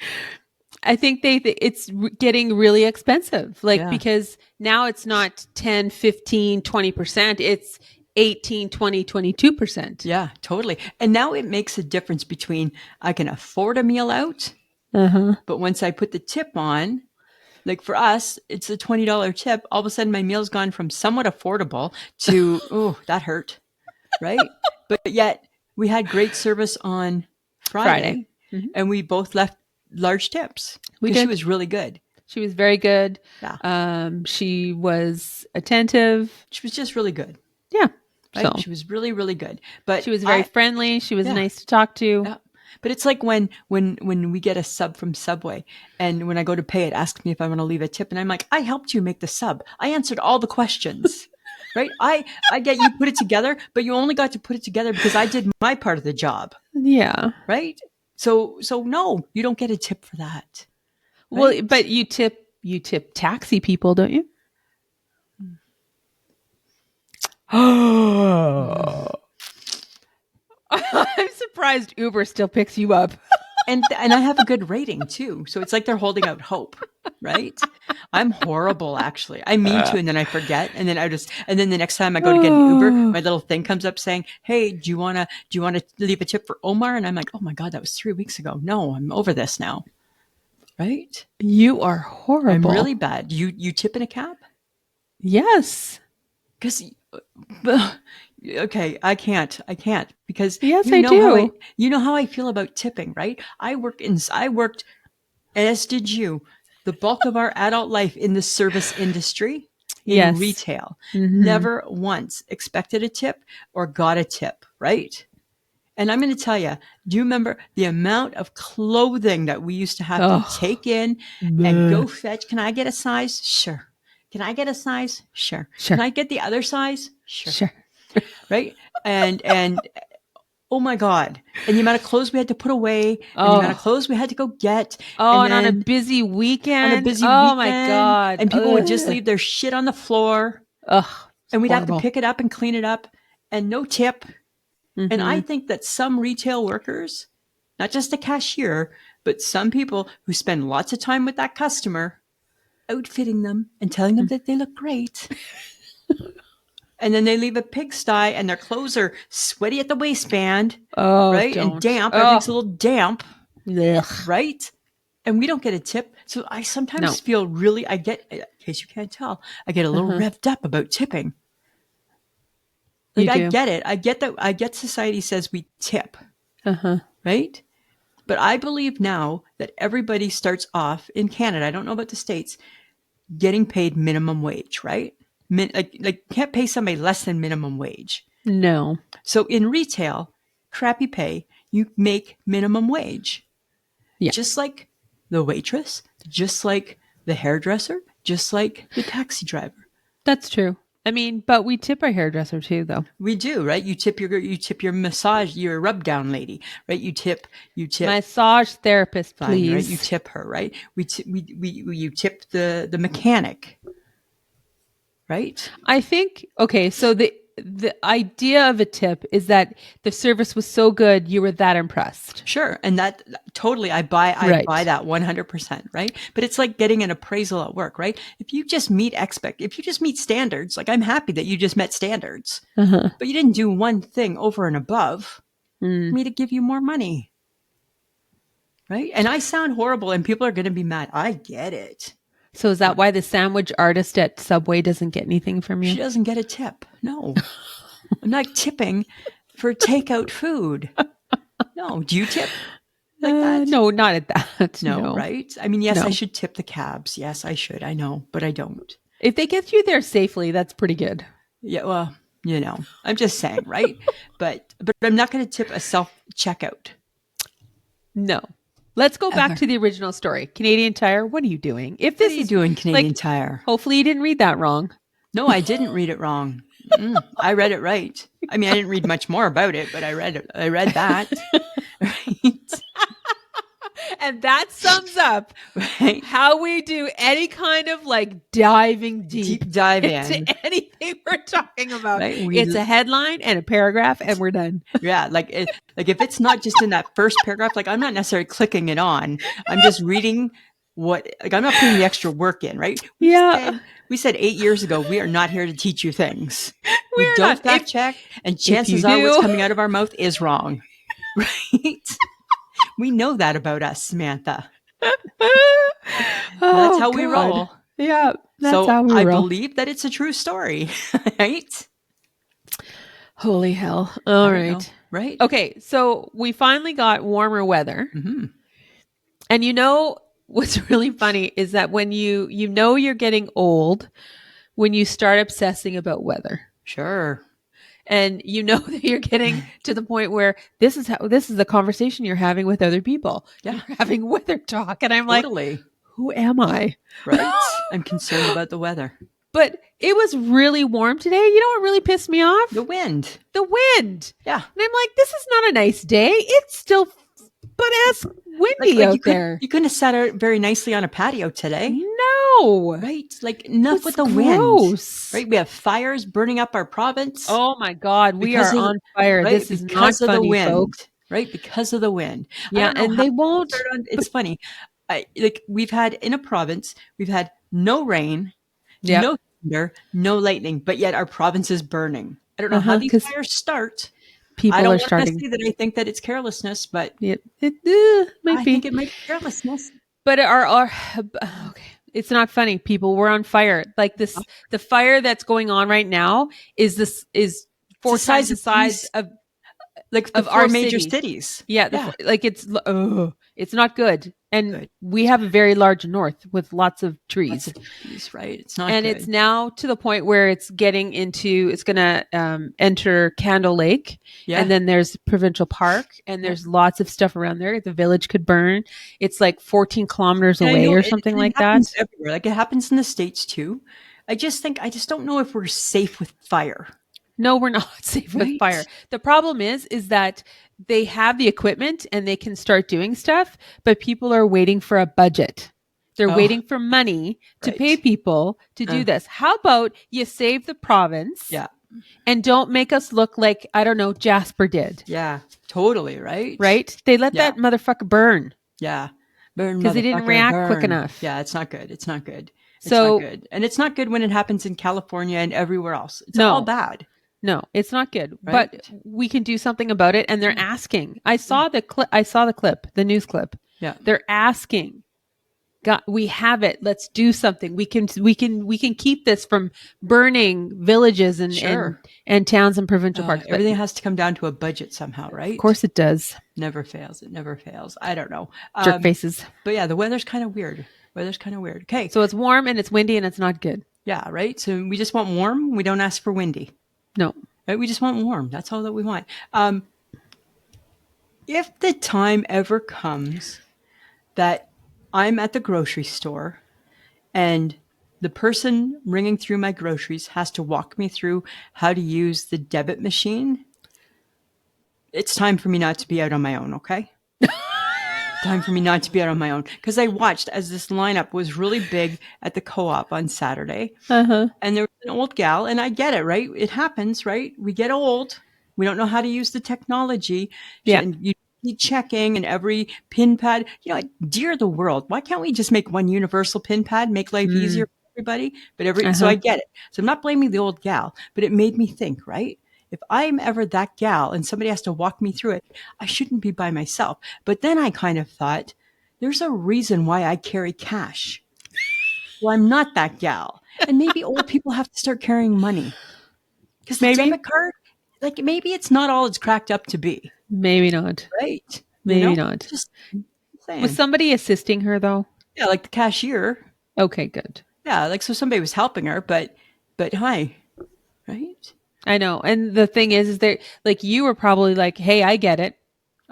I think it's getting really expensive. Like, Yeah. because now it's not 10, 15, 20%. It's 18, 20, 22%. Yeah, totally. And now it makes a difference between I can afford a meal out, but once I put the tip on, like for us, it's a $20 tip. All of a sudden, my meal's gone from somewhat affordable to, oh, that hurt. Right? But yet, we had great service on Friday. And we both left large tips. We She did. was really good. She was very good. Yeah. She was attentive. She was just really good. Yeah. Right? So She was really, really good. But she was very friendly. She was nice to talk to. Yeah. But it's like when we get a sub from Subway, and when I go to pay, it asks me if I want to leave a tip, and I'm like, I helped you make the sub. I answered all the questions. Right? I get you put it together, but you only got to put it together because I did my part of the job. Yeah. Right? So no, you don't get a tip for that. Right? Well, but you tip taxi people, don't you? I'm surprised Uber still picks you up. And I have a good rating too. So it's like they're holding out hope, right? I'm horrible, actually. I mean to, and then I forget. And then the next time I go to get an Uber, my little thing comes up saying, "Hey, do you want to leave a tip for Omar?" And I'm like, "Oh my God, that was 3 weeks ago. No, I'm over this now." Right? You are horrible. I'm really bad. You tip in a cab? Yes. Because, okay, I can't because yes, you know I do. You know how I feel about tipping, right? I worked, as did you, the bulk of our adult life in the service industry, in retail. Mm-hmm. Never once expected a tip or got a tip, right? And I'm going to tell you, do you remember the amount of clothing that we used to have to take in and go fetch? Can I get a size? Sure. Can I get a size? Sure. Can I get the other size? Sure. Right? And oh my God. And the amount of clothes we had to put away and the amount of clothes we had to go get. And on a busy weekend. Oh my God. And people would just leave their shit on the floor. And we'd have to pick it up and clean it up and no tip. Mm-hmm. And I think that some retail workers, not just a cashier, but some people who spend lots of time with that customer, outfitting them and telling them that they look great. And then they leave a pigsty and their clothes are sweaty at the waistband, right? Don't. And damp. Everything's a little damp, right? And we don't get a tip. So I sometimes feel really, in case you can't tell, I get a little revved up about tipping. Like, I get it. I get that. I get society says we tip, right? But I believe now that everybody starts off in Canada, I don't know about the States, getting paid minimum wage, right? Like can't pay somebody less than minimum wage. No. So in retail, crappy pay, you make minimum wage. Yeah. Just like the waitress, just like the hairdresser, just like the taxi driver. That's true. I mean, but we tip our hairdresser too, though. We do, right? You tip your massage, your rub down lady, right? You tip massage therapist, please. Fine, right? You tip her, right? You tip the mechanic, right? I think so the idea of a tip is that the service was so good you were that impressed. Sure, and that totally I buy that 100%, right? But it's like getting an appraisal at work, right? If you just meet standards, like I'm happy that you just met standards, but you didn't do one thing over and above for me to give you more money, right? And I sound horrible, and people are going to be mad. I get it. So is that why the sandwich artist at Subway doesn't get anything from you? She doesn't get a tip. No. I'm not tipping for takeout food. No. Do you tip like that? No, not at that. No, right? I mean, yes, I should tip the cabs. Yes, I should. I know, but I don't. If they get you there safely, that's pretty good. Yeah, well, I'm just saying, right? but I'm not going to tip a self-checkout. No. Let's go back to the original story. Canadian Tire, what are you doing? What are you doing, Canadian Tire? Hopefully you didn't read that wrong. No, I didn't read it wrong. I read it right. I mean, I didn't read much more about it, but I read it. I read that. Right? And that sums up how we do any kind of diving deep dive into anything we're talking about. Right? It's a headline and a paragraph and we're done. Yeah. Like if it's not just in that first paragraph, I'm not necessarily clicking it on. I'm just reading I'm not putting the extra work in, right? We said 8 years ago, we are not here to teach you things. We don't fact check, and chances are what's coming out of our mouth is wrong. Right? We know that about us, Samantha. That's how we roll. Yeah, that's how we roll. I believe that it's a true story, right? Holy hell. All right. Right? Okay, so we finally got warmer weather. Mm-hmm. And what's really funny is that when you're getting old when you start obsessing about weather. Sure. And that you're getting to the point where this is the conversation you're having with other people. Yeah. You're having weather talk. And I'm totally. Like, who am I? Right. I'm concerned about the weather. But it was really warm today. You know what really pissed me off? The wind. Yeah. And I'm like, this is not a nice day. It's still butt-ass windy out there. You couldn't have sat out very nicely on a patio today. No. No. Right? Like enough That's with the gross. wind. Right? We have fires burning up our province. Oh my God. We Because are of on fire. right, This is not because of the funny, wind, folks. right? Because of the wind. I Yeah. don't know And how they won't. it's funny. Like we've had in a province, we've had no rain, Yeah. no thunder, no lightning, but yet our province is burning. I don't know how these Because fires start. I people don't are want to starting. say that I think that it's carelessness, but It might I be. think it might be carelessness. But okay. It's not funny. People, we're on fire. Like this, the fire that's going on right now is It's the 4 times size the of size these, like the our four major city. cities. Yeah, Yeah, it's not good. And good. we have a very large north with lots of Lots trees. of trees, right? It's not And it's good. now to the point where it's going to enter Candle Lake. Yeah. And then there's Provincial Park, and Yeah. there's lots of stuff around there. The village could burn. It's like 14 kilometers And I away know or something and it like happens that. everywhere. Like it happens in the States too. I just don't know if we're safe with fire. No, we're not safe with fire. Right? The problem is that they have the equipment and they can start doing stuff, but people are waiting for a budget. They're Oh, waiting for money to pay right. people to do this. How about you save the province Yeah. and don't make us look like, I don't know, Jasper did, Yeah. Totally, right? right? They let Yeah. that motherfucker burn Yeah. Burn, because they didn't motherfucker, react quick burn. enough. Yeah, it's not good. It's not good. It's not So, good. And it's not good when it happens in California and everywhere else. It's all no, bad, no, it's not good. right? But we can do something about it. And they're Yeah. asking. I saw the clip, the news clip. Yeah. They're asking. God, we have it. Let's do something. We can keep this from burning villages Sure. and towns and provincial parks. But Everything has to come down to a budget somehow, of right? course it does. Never fails. It never fails. I don't know. Jerk faces. But yeah, the weather's kind of weird. Weather's kind of weird. Okay. So it's warm and it's windy and it's not good. Yeah, right. So we just want warm. We don't ask for windy. No. Right? We just want warm. That's all that we want. If the time ever comes that I'm at the grocery store and the person ringing through my groceries has to walk me through how to use the debit machine, it's time for me not to be out on my own, okay? Time for me not to be out on my own. Because I watched as this lineup was really big at the co-op on Saturday. Uh-huh. And there was an old gal, and I get it, right? It happens, right? We get old. We don't know how to use the technology. Yeah. And you need checking and every pin pad. You know, dear the world, why can't we just make one universal pin pad, make life easier for everybody? But so I get it. So I'm not blaming the old gal, but it made me think, right? If I'm ever that gal and somebody has to walk me through it, I shouldn't be by myself. But then I kind of thought, there's a reason why I carry cash. Well, I'm not that gal. And maybe old people have to start carrying money. Because the debit card, like maybe it's not all it's cracked up to be. Maybe not. Right? Maybe not. Just saying. Was somebody assisting her though? Yeah, like the cashier. Okay, good. Yeah, like so somebody was helping her, but hi. Right? I know. And the thing is that like you were probably like, hey, I get it.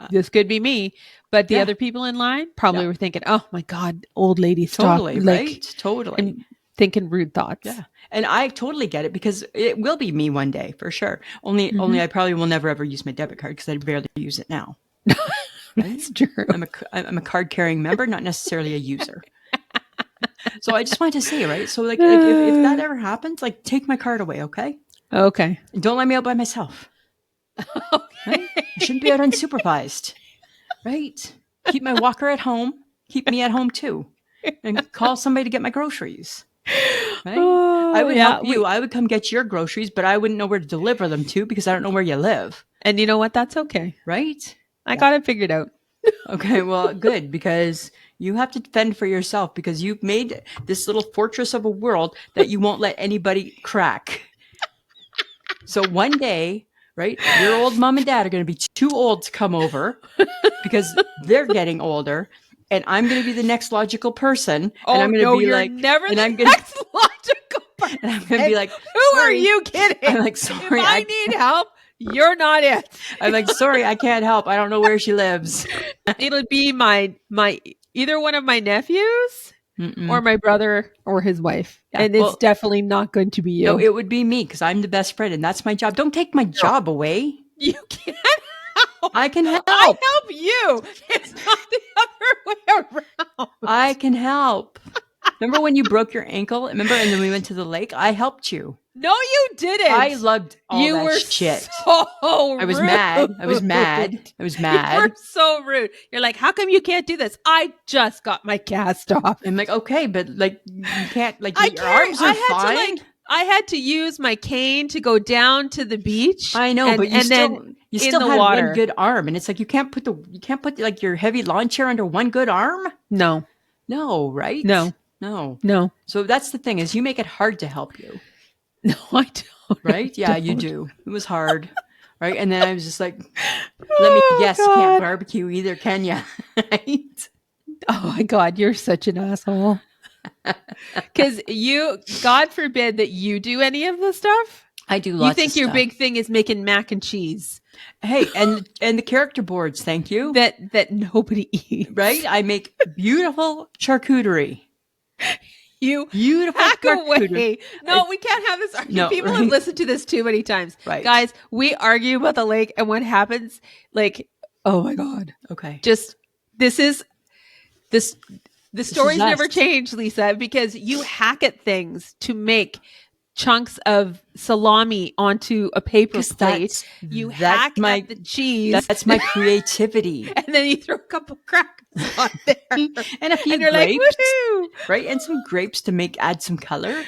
This could be me. But the other people in line probably were thinking, oh my God, old lady, stop. Totally, like, right? Totally. And thinking rude thoughts. Yeah. And I totally get it because it will be me one day for sure. Only I probably will never ever use my debit card because I barely use it now. That's true. I'm a card carrying member, not necessarily a user. So I just wanted to say, right? So like if that ever happens, like take my card away, okay? Okay. And don't let me out by myself. Okay. Right? I shouldn't be out unsupervised. Right? Keep my walker at home. Keep me at home too. And call somebody to get my groceries. Right? I would help you. I would come get your groceries, but I wouldn't know where to deliver them to because I don't know where you live. And you know what? That's okay. Right? I got it figured out. Okay, well, good, because you have to fend for yourself because you've made this little fortress of a world that you won't let anybody crack. So one day, right, your old mom and dad are going to be too old to come over because they're getting older. And I'm going to be the next logical person. Oh, and I'm going to be you're like, never and the I'm gonna, next logical person. And I'm going to be like, who are you kidding? I'm like, sorry. If I need help, you're not it. I'm like, sorry, I can't help. I don't know where she lives. It'll be my either one of my nephews or my brother or his wife. Yeah, and it's definitely not going to be you. No, it would be me because I'm the best friend and that's my job. Don't take my job away. You can't help. I can help. I help you. It's not the other way around. I can help. Remember when you broke your ankle? Remember, and then we went to the lake? I helped you. No, you didn't. I loved all you that were shit. So I was rude. mad. I was mad. I was mad. You were so rude. You're like, how come you can't do this? I just got my cast off. I'm like, okay, but like you can't. Like your arms are fine. I had to use my cane to go down to the beach. I know, but you still had water. one good arm, and it's like you can't put like your heavy lawn chair under one good arm. No, right? No. So that's the thing, is you make it hard to help you. No, I don't. Right? Yeah, you do. It was hard. Right? And then I was just like, let me guess, you can't barbecue either, can you? Right? Oh my God, you're such an asshole. Because God forbid that you do any of the stuff. I do lots of stuff. You think your big thing is making mac and cheese. Hey, and the character boards, thank you. That nobody eats. Right? I make beautiful charcuterie. You beautiful back away. No, we can't have this argument. No, people have listened to this too many times. Right. Guys, we argue about the lake, and what happens, like, oh my God. Okay. Just the stories never change, Lisa, because you hack at things to make chunks of salami onto a paper plate. You hack at the cheese. That's my creativity. And then you throw a couple crackers on there. And a few grapes. Like, woohoo! Right? And some grapes to add some color.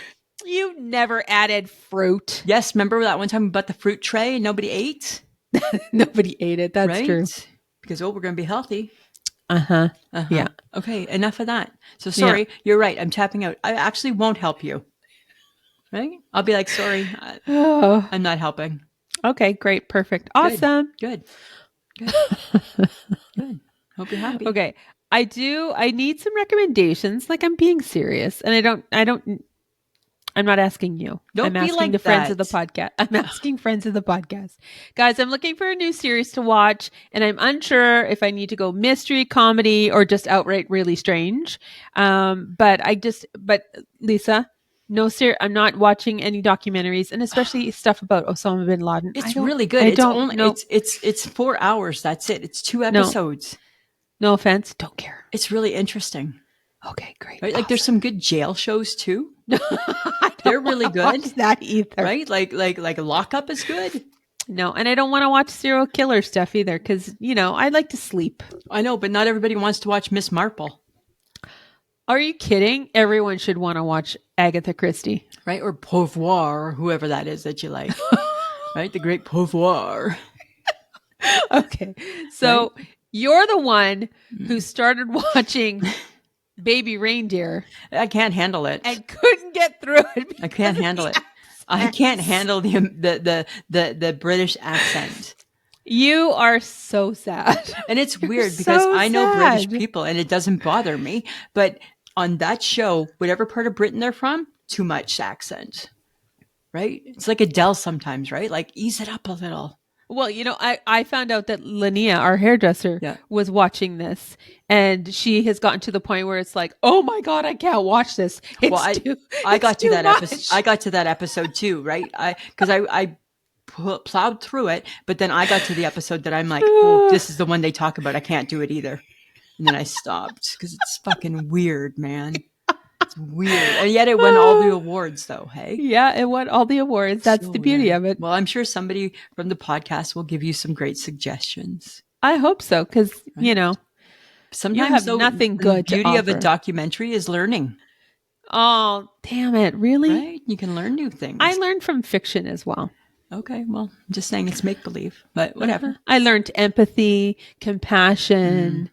You never added fruit. Yes, remember that one time we bought the fruit tray and nobody ate? Nobody ate it. That's true. Because, we're going to be healthy. Uh-huh. Yeah. Okay, enough of that. So sorry, you're right. I'm tapping out. I actually won't help you. Right? I'll be like, sorry, I'm not helping. Okay, great. Perfect. Awesome. Good. Good. Hope you're happy. Okay. I need some recommendations. Like, I'm being serious, and I'm not asking you. I'm asking the friends of the podcast. I'm asking friends of the podcast. Guys, I'm looking for a new series to watch, and I'm unsure if I need to go mystery, comedy, or just outright really strange. But Lisa, no, sir, I'm not watching any documentaries, and especially stuff about Osama bin Laden. It's really good. It's 4 hours. That's it. It's 2 episodes. No offense. Don't care. It's really interesting. Okay, great. Right? Like there's some good jail shows too. They're really good. Watch that either. Right? Like Lockup is good. No, and I don't want to watch serial killer stuff either because, I like to sleep. I know, but not everybody wants to watch Miss Marple. Are you kidding? Everyone should want to watch Agatha Christie. Right? Or Pauvoir, whoever that is that you like. Right? The great Pauvoir. Okay. So you're the one who started watching Baby Reindeer. I can't handle it. And couldn't get through it. I can't handle it. I can't handle the British accent. You are so sad. And it's weird because I know British people and it doesn't bother me. But on that show, whatever part of Britain they're from, too much accent. Right? It's like Adele sometimes, right? Like, ease it up a little. Well, I found out that Linnea, our hairdresser, was watching this, and she has gotten to the point where it's like, oh my God, I can't watch this. I got to that episode. I got to that episode too, right? Because I plowed through it, but then I got to the episode that I'm like, oh, this is the one they talk about. I can't do it either. And then I stopped because it's fucking weird, man. It's weird. And yet it won all the awards though, hey? Yeah, it won all the awards. That's so the beauty of it. Well, I'm sure somebody from the podcast will give you some great suggestions. I hope so, because, sometimes you have nothing good the beauty of a documentary is learning. Oh, damn it. Really? Right? You can learn new things. I learned from fiction as well. Okay, well, I'm just saying it's make-believe, but whatever. I learned empathy, compassion,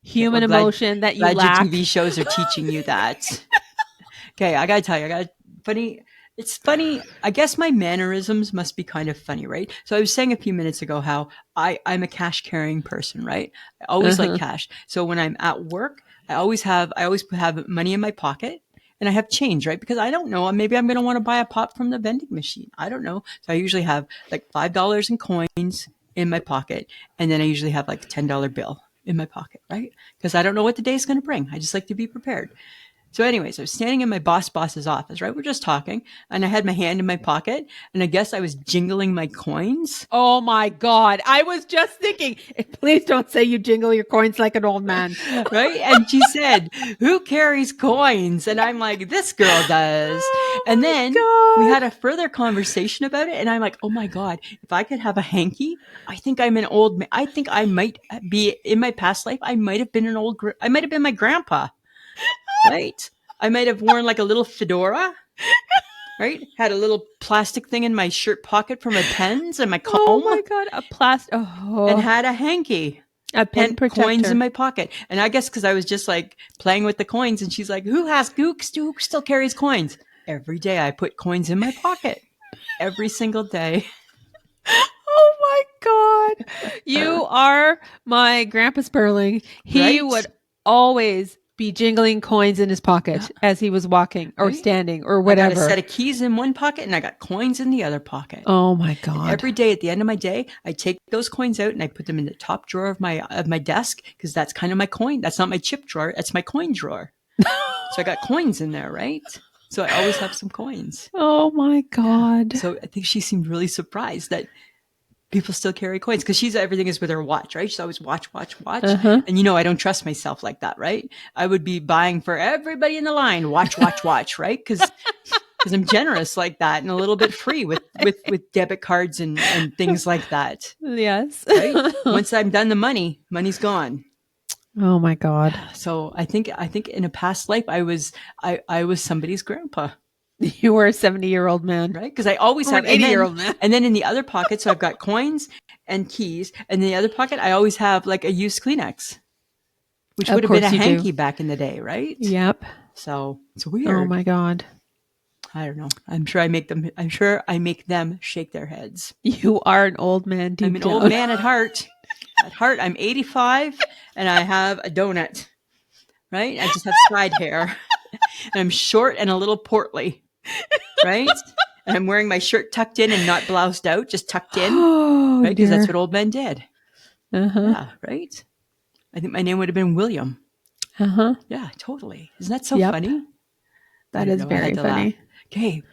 human emotion that you lack. Your TV shows are teaching you that. Okay, I gotta tell you, it's funny. I guess my mannerisms must be kind of funny, right? So I was saying a few minutes ago how I'm a cash carrying person, right? I always like cash. So when I'm at work, I always have money in my pocket. And I have change, right? Because I don't know, maybe I'm going to want to buy a pop from the vending machine. I don't know. So I usually have like $5 in coins in my pocket. And then I usually have like a $10 bill in my pocket, right? Because I don't know what the day is going to bring. I just like to be prepared. So anyways, I was standing in my boss's office, right? We're just talking, and I had my hand in my pocket, and I guess I was jingling my coins. Oh my God. I was just thinking, please don't say you jingle your coins like an old man. Right? And she said, who carries coins? And I'm like, this girl does. Oh and then God. we had a further conversation about it, and I'm like, oh my God, if I could have a hanky, I think I'm an old man. I think I might be, in my past life, I might have been I might have been my grandpa. Right? I might have worn like a little fedora, right? Had a little plastic thing in my shirt pocket for my pens and my comb. Oh my God. A plastic. Oh. And had a hanky. A pen and protector. Coins in my pocket. And I guess because I was just like playing with the coins, and she's like, who still carries coins? Every day I put coins in my pocket. Every single day. Oh my God. You are my grandpa Sperling. He would always be jingling coins in his pocket as he was walking or standing or whatever. I got a set of keys in one pocket, and I got coins in the other pocket. Oh my God. And every day at the end of my day, I take those coins out and I put them in the top drawer of my desk, because that's kind of my coin. That's not my chip drawer. That's my coin drawer. So I got coins in there, right? So I always have some coins. Oh my God. So I think she seemed really surprised that people still carry coins, because everything is with her watch, right? She's always watch. Uh-huh. And I don't trust myself like that, right? I would be buying for everybody in the line, watch, right? Because I'm generous like that, and a little bit free with debit cards and things like that. Yes. Right? Once I'm done, money's gone. Oh my God. So I think in a past life, I was somebody's grandpa. You were a 70-year-old man. Right? Because I always have an 80-year-old man. And then in the other pocket, so I've got coins and keys. And in the other pocket, I always have like a used Kleenex, which would have been a hanky back in the day, right? Yep. So it's weird. Oh my God. I don't know. I'm sure I make them shake their heads. You are an old man deep I'm an down. old man at heart. At heart, I'm 85 and I have a donut. Right? I just have side hair. And I'm short and a little portly. Right? And I'm wearing my shirt tucked in and not bloused out, just tucked in. Oh, right? Because that's what old men did. Uh-huh. Yeah, right? I think my name would have been William. Uh-huh. Yeah, totally. Isn't that so funny? That is very funny. Okay.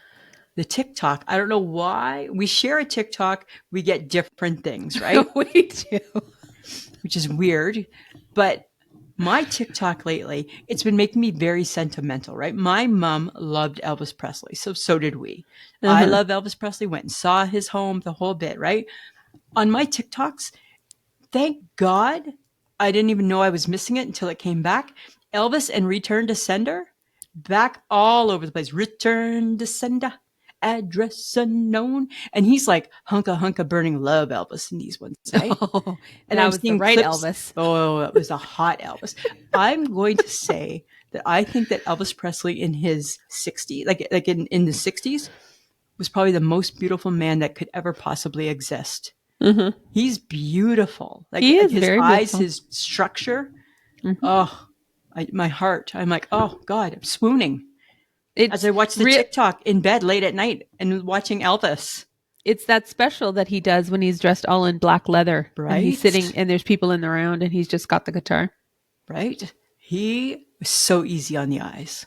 The TikTok. I don't know why. We share a TikTok, we get different things, right? We do. Which is weird. But my TikTok lately, it's been making me very sentimental, right? My mom loved Elvis Presley, so did we. Uh-huh. I love Elvis Presley, went and saw his home, the whole bit, right? On my TikToks, thank God, I didn't even know I was missing it until it came back. Elvis and Return to Sender, back all over the place. Return to Sender, address unknown. And he's like hunka burning love Elvis in these ones, right? Oh, and I was the right clips. Elvis. Oh, it was a hot Elvis. I'm going to say that I think that Elvis Presley in his 60s, like in the 60s, was probably the most beautiful man that could ever possibly exist. Mm-hmm. He's beautiful. Like he is his very eyes, beautiful. his structure. Mm-hmm. My heart. I'm like, oh God, I'm swooning. As I watch the TikTok in bed late at night and watching Elvis. It's that special that he does when he's dressed all in black leather. Right. And he's sitting and there's people in the round and he's just got the guitar. Right. He was so easy on the eyes.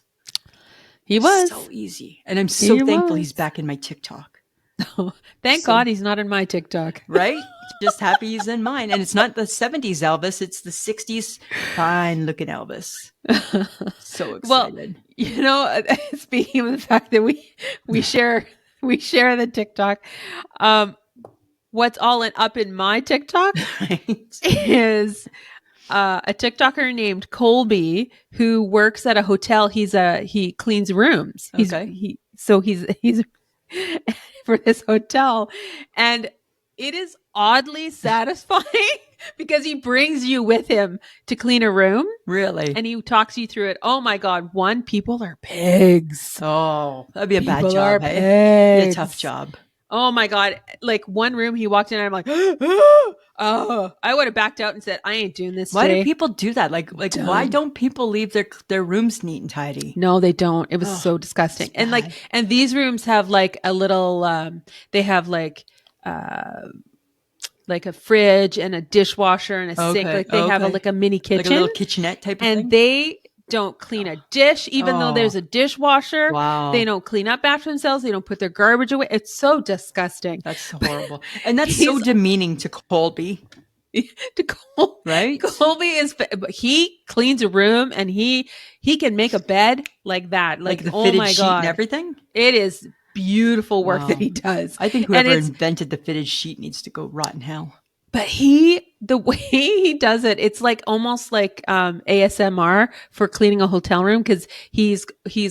He was. So easy. And I'm so thankful he's back in my TikTok. Thank God he's not in my TikTok. Right? Just happy he's in mine. And it's not the 70s Elvis. It's the 60s fine looking Elvis. So excited. Well, speaking of the fact that we share the TikTok, what's all up in my TikTok is a TikToker named Colby who works at a hotel. He cleans rooms. He's for this hotel, and it is oddly satisfying because he brings you with him to clean a room. Really? And he talks you through it. Oh my God. People are pigs. Oh, that'd be a bad People job. Are pigs. Be a tough job. Oh my God. Like one room he walked in and I'm like, oh, I would have backed out and said, I ain't doing this Why today. do people do that? Like why don't people leave their rooms neat and tidy? No, they don't. It was so disgusting. And and these rooms have like a little, they have like a fridge and a dishwasher and a sink. Like they have like a mini kitchen. Like a little kitchenette type of thing? And they don't clean a dish, even though there's a dishwasher. Wow. They don't clean up after themselves. They don't put their garbage away. It's so disgusting. That's horrible. And that's so demeaning to Colby. Right? Colby he cleans a room and he can make a bed like that. Like the oh fitted my sheet God. and everything? It is beautiful work that he does. I think whoever invented the fitted sheet needs to go rot in hell. But the way he does it, it's like almost like ASMR for cleaning a hotel room, because he's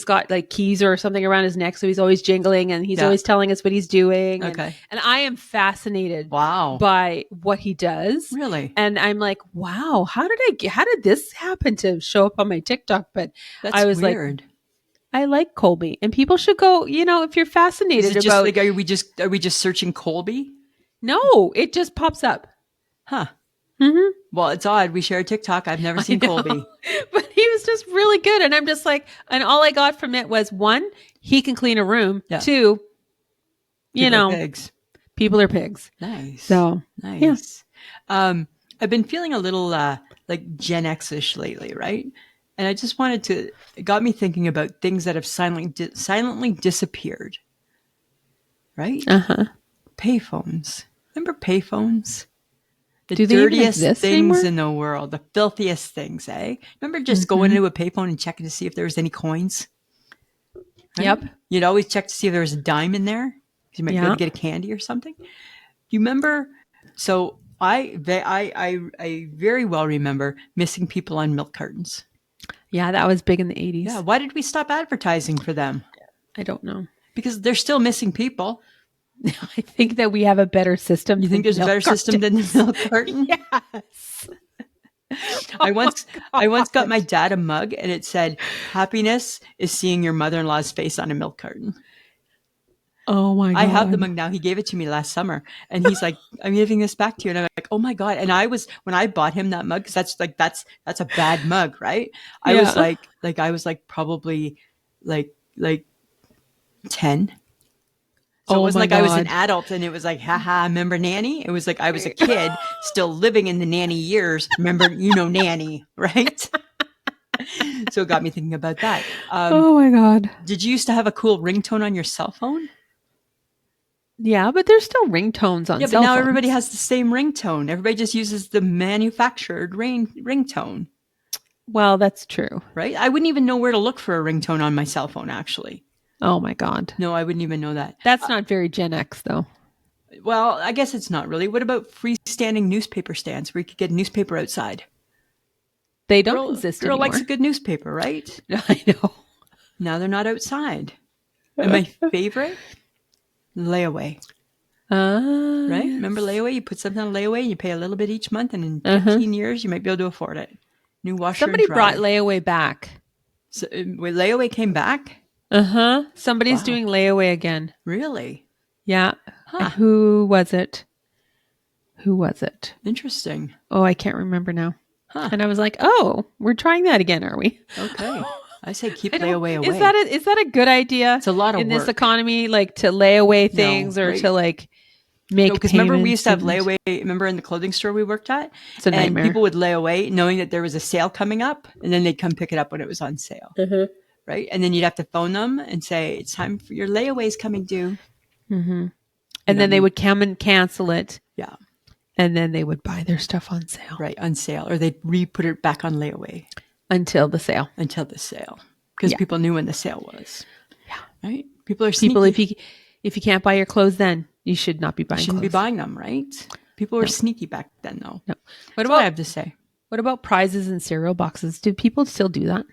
got like keys or something around his neck, so he's always jingling and he's always telling us what he's doing. Okay. And I am fascinated by what he does. Really? And I'm like, wow, how did this happen to show up on my TikTok? But I was weird. Like, I like Colby, and people should go, if you're fascinated Is it just like, are we just searching Colby? No, it just pops up. Huh. Mm-hmm. Well, it's odd. We share a TikTok. I've never seen Colby. But he was just really good. And I'm just like, and all I got from it was, one, he can clean a room. Yeah. Two, people are pigs. People are pigs. Nice. So, nice. Yeah. I've been feeling a little like Gen X-ish lately, right? And I just it got me thinking about things that have silently disappeared. Right? Uh-huh. Payphones. Remember payphones? The Do they dirtiest even things anymore? in the world. The filthiest things, eh? Remember just going into a payphone and checking to see if there was any coins? Right? Yep. You'd always check to see if there was a dime in there. You might be able to get a candy or something. You remember? So I very well remember missing people on milk cartons. Yeah, that was big in the 80s. Yeah. Why did we stop advertising for them? I don't know. Because they're still missing people. I think that we have a better system. You think there's a better system than the milk carton? Yes. I once got my dad a mug and it said, "Happiness is seeing your mother-in-law's face on a milk carton." Oh my God. I have the mug now. He gave it to me last summer and he's like, "I'm giving this back to you." And I'm like, "Oh my God." And when I bought him that mug, because that's a bad mug, right? I was like probably like 10. So it wasn't like I was an adult and it was like, haha, remember Nanny? It was like I was a kid still living in the nanny years. Remember, Nanny, right? So it got me thinking about that. Oh my God. Did you used to have a cool ringtone on your cell phone? Yeah, but there's still ringtones on cell phones. Yeah, but now everybody has the same ringtone. Everybody just uses the manufactured ringtone. Well, that's true. Right? I wouldn't even know where to look for a ringtone on my cell phone, actually. Oh my God. No, I wouldn't even know that. That's not very Gen X though. Well, I guess it's not really. What about freestanding newspaper stands where you could get a newspaper outside? They don't exist anymore. Girl likes a good newspaper, right? I know. Now they're not outside. And my favorite, layaway. Right? Remember layaway? You put something on layaway and you pay a little bit each month, and in 15 years you might be able to afford it. New washer Somebody and dryer. brought layaway back. So, layaway came back? Somebody's doing layaway again. Really? Yeah. Huh. Who was it? Interesting. Oh, I can't remember now. Huh. And I was like, oh, we're trying that again, are we? Okay. I say keep layaway away. Is that a good idea? It's a lot of in work. This economy, like to lay away things to like make because remember we used to have layaway. Remember in the clothing store we worked at? It's a nightmare. And people would lay away knowing that there was a sale coming up, and then they'd come pick it up when it was on sale. Mm-hmm. Right? And then you'd have to phone them and say, "It's time for your layaway's coming due." Mm-hmm. And then they would come and cancel it. Yeah. And then they would buy their stuff on sale. Right, on sale. Or they'd re-put it back on layaway. Until the sale. Because people knew when the sale was. Yeah. Right? People are sneaky. If you can't buy your clothes then, you should not be buying clothes. You shouldn't be buying them, right? People were sneaky back then, though. No. What I have to say. What about prizes and cereal boxes? Do people still do that?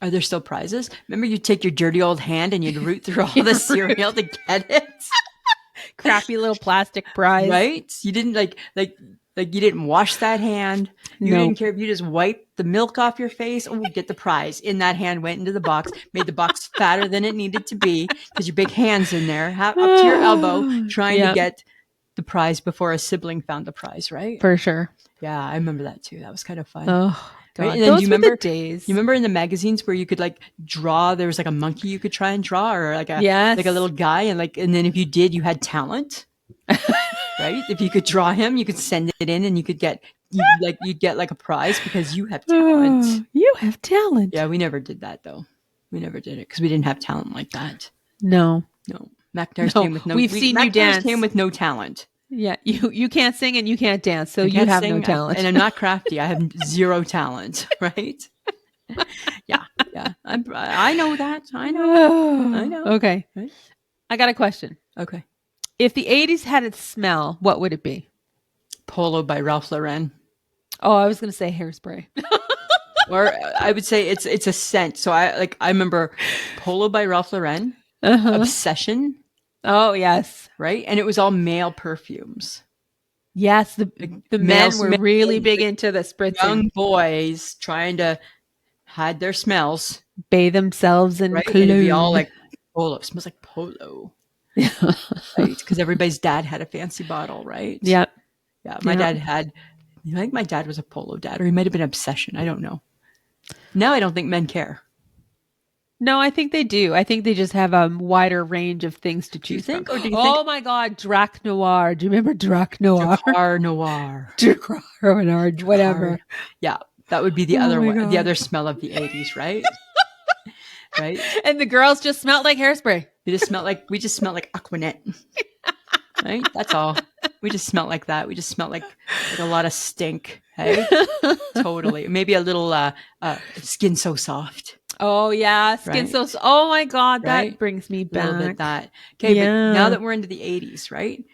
Are there still prizes? Remember you'd take your dirty old hand and you'd root through all the cereal to get it? Crappy little plastic prize. Right? You didn't like you didn't wash that hand. You didn't care if you just wiped the milk off your face. Oh, get the prize. In that hand went into the box, made the box fatter than it needed to be because your big hand's in there, up to your elbow, trying to get the prize before a sibling found the prize, right? For sure. Yeah, I remember that too. That was kind of fun. Oh, God. Right? And then Those you were remember the days. You remember in the magazines where you could like draw? There was like a monkey you could try and draw, or like a little guy, and then if you did, you had talent. Right? If you could draw him, you could send it in, and you could get you get like a prize because you have talent. You have talent. Yeah, we never did that though. We never did it because we didn't have talent like that. No. McNair's came with We've seen you dance. Came with no talent. Yeah, you can't sing and you can't dance, so you have no talent. and I'm not crafty. I have zero talent, right? Yeah. I know that. I know. Okay. Right? I got a question. Okay. If the 80s had a smell, what would it be? Polo by Ralph Lauren. Oh, I was going to say hairspray. Or I would say it's a scent. So I remember Polo by Ralph Lauren, Obsession. Oh, yes. Right? And it was all male perfumes. Yes, the men were really big into the spritzing. Young boys trying to hide their smells. Bathe themselves in cologne. And it'd be all like Polo. It smells like Polo. Right? Because everybody's dad had a fancy bottle, right? Yep. Yeah. My dad had, I think my dad was a Polo dad, or he might have been Obsession. I don't know. Now I don't think men care. No, I think they do. I think they just have a wider range of things to choose from. Or do you think? My God, Drac Noir. Do you remember Drac Noir? Dracar Noir. Dracar Noir, whatever. Yeah, that would be the other one, the other smell of the 80s, right? Right? And the girls just smelled like hairspray. We just smelled like Aquanet. Right? That's all. We just smelled like that. We just smelled like a lot of stink. Hey? Totally. Maybe a little Skin So Soft. Oh yeah, Skin So. Oh my God, that brings me back. A little bit that. Okay, but now that we're into the 80s, right?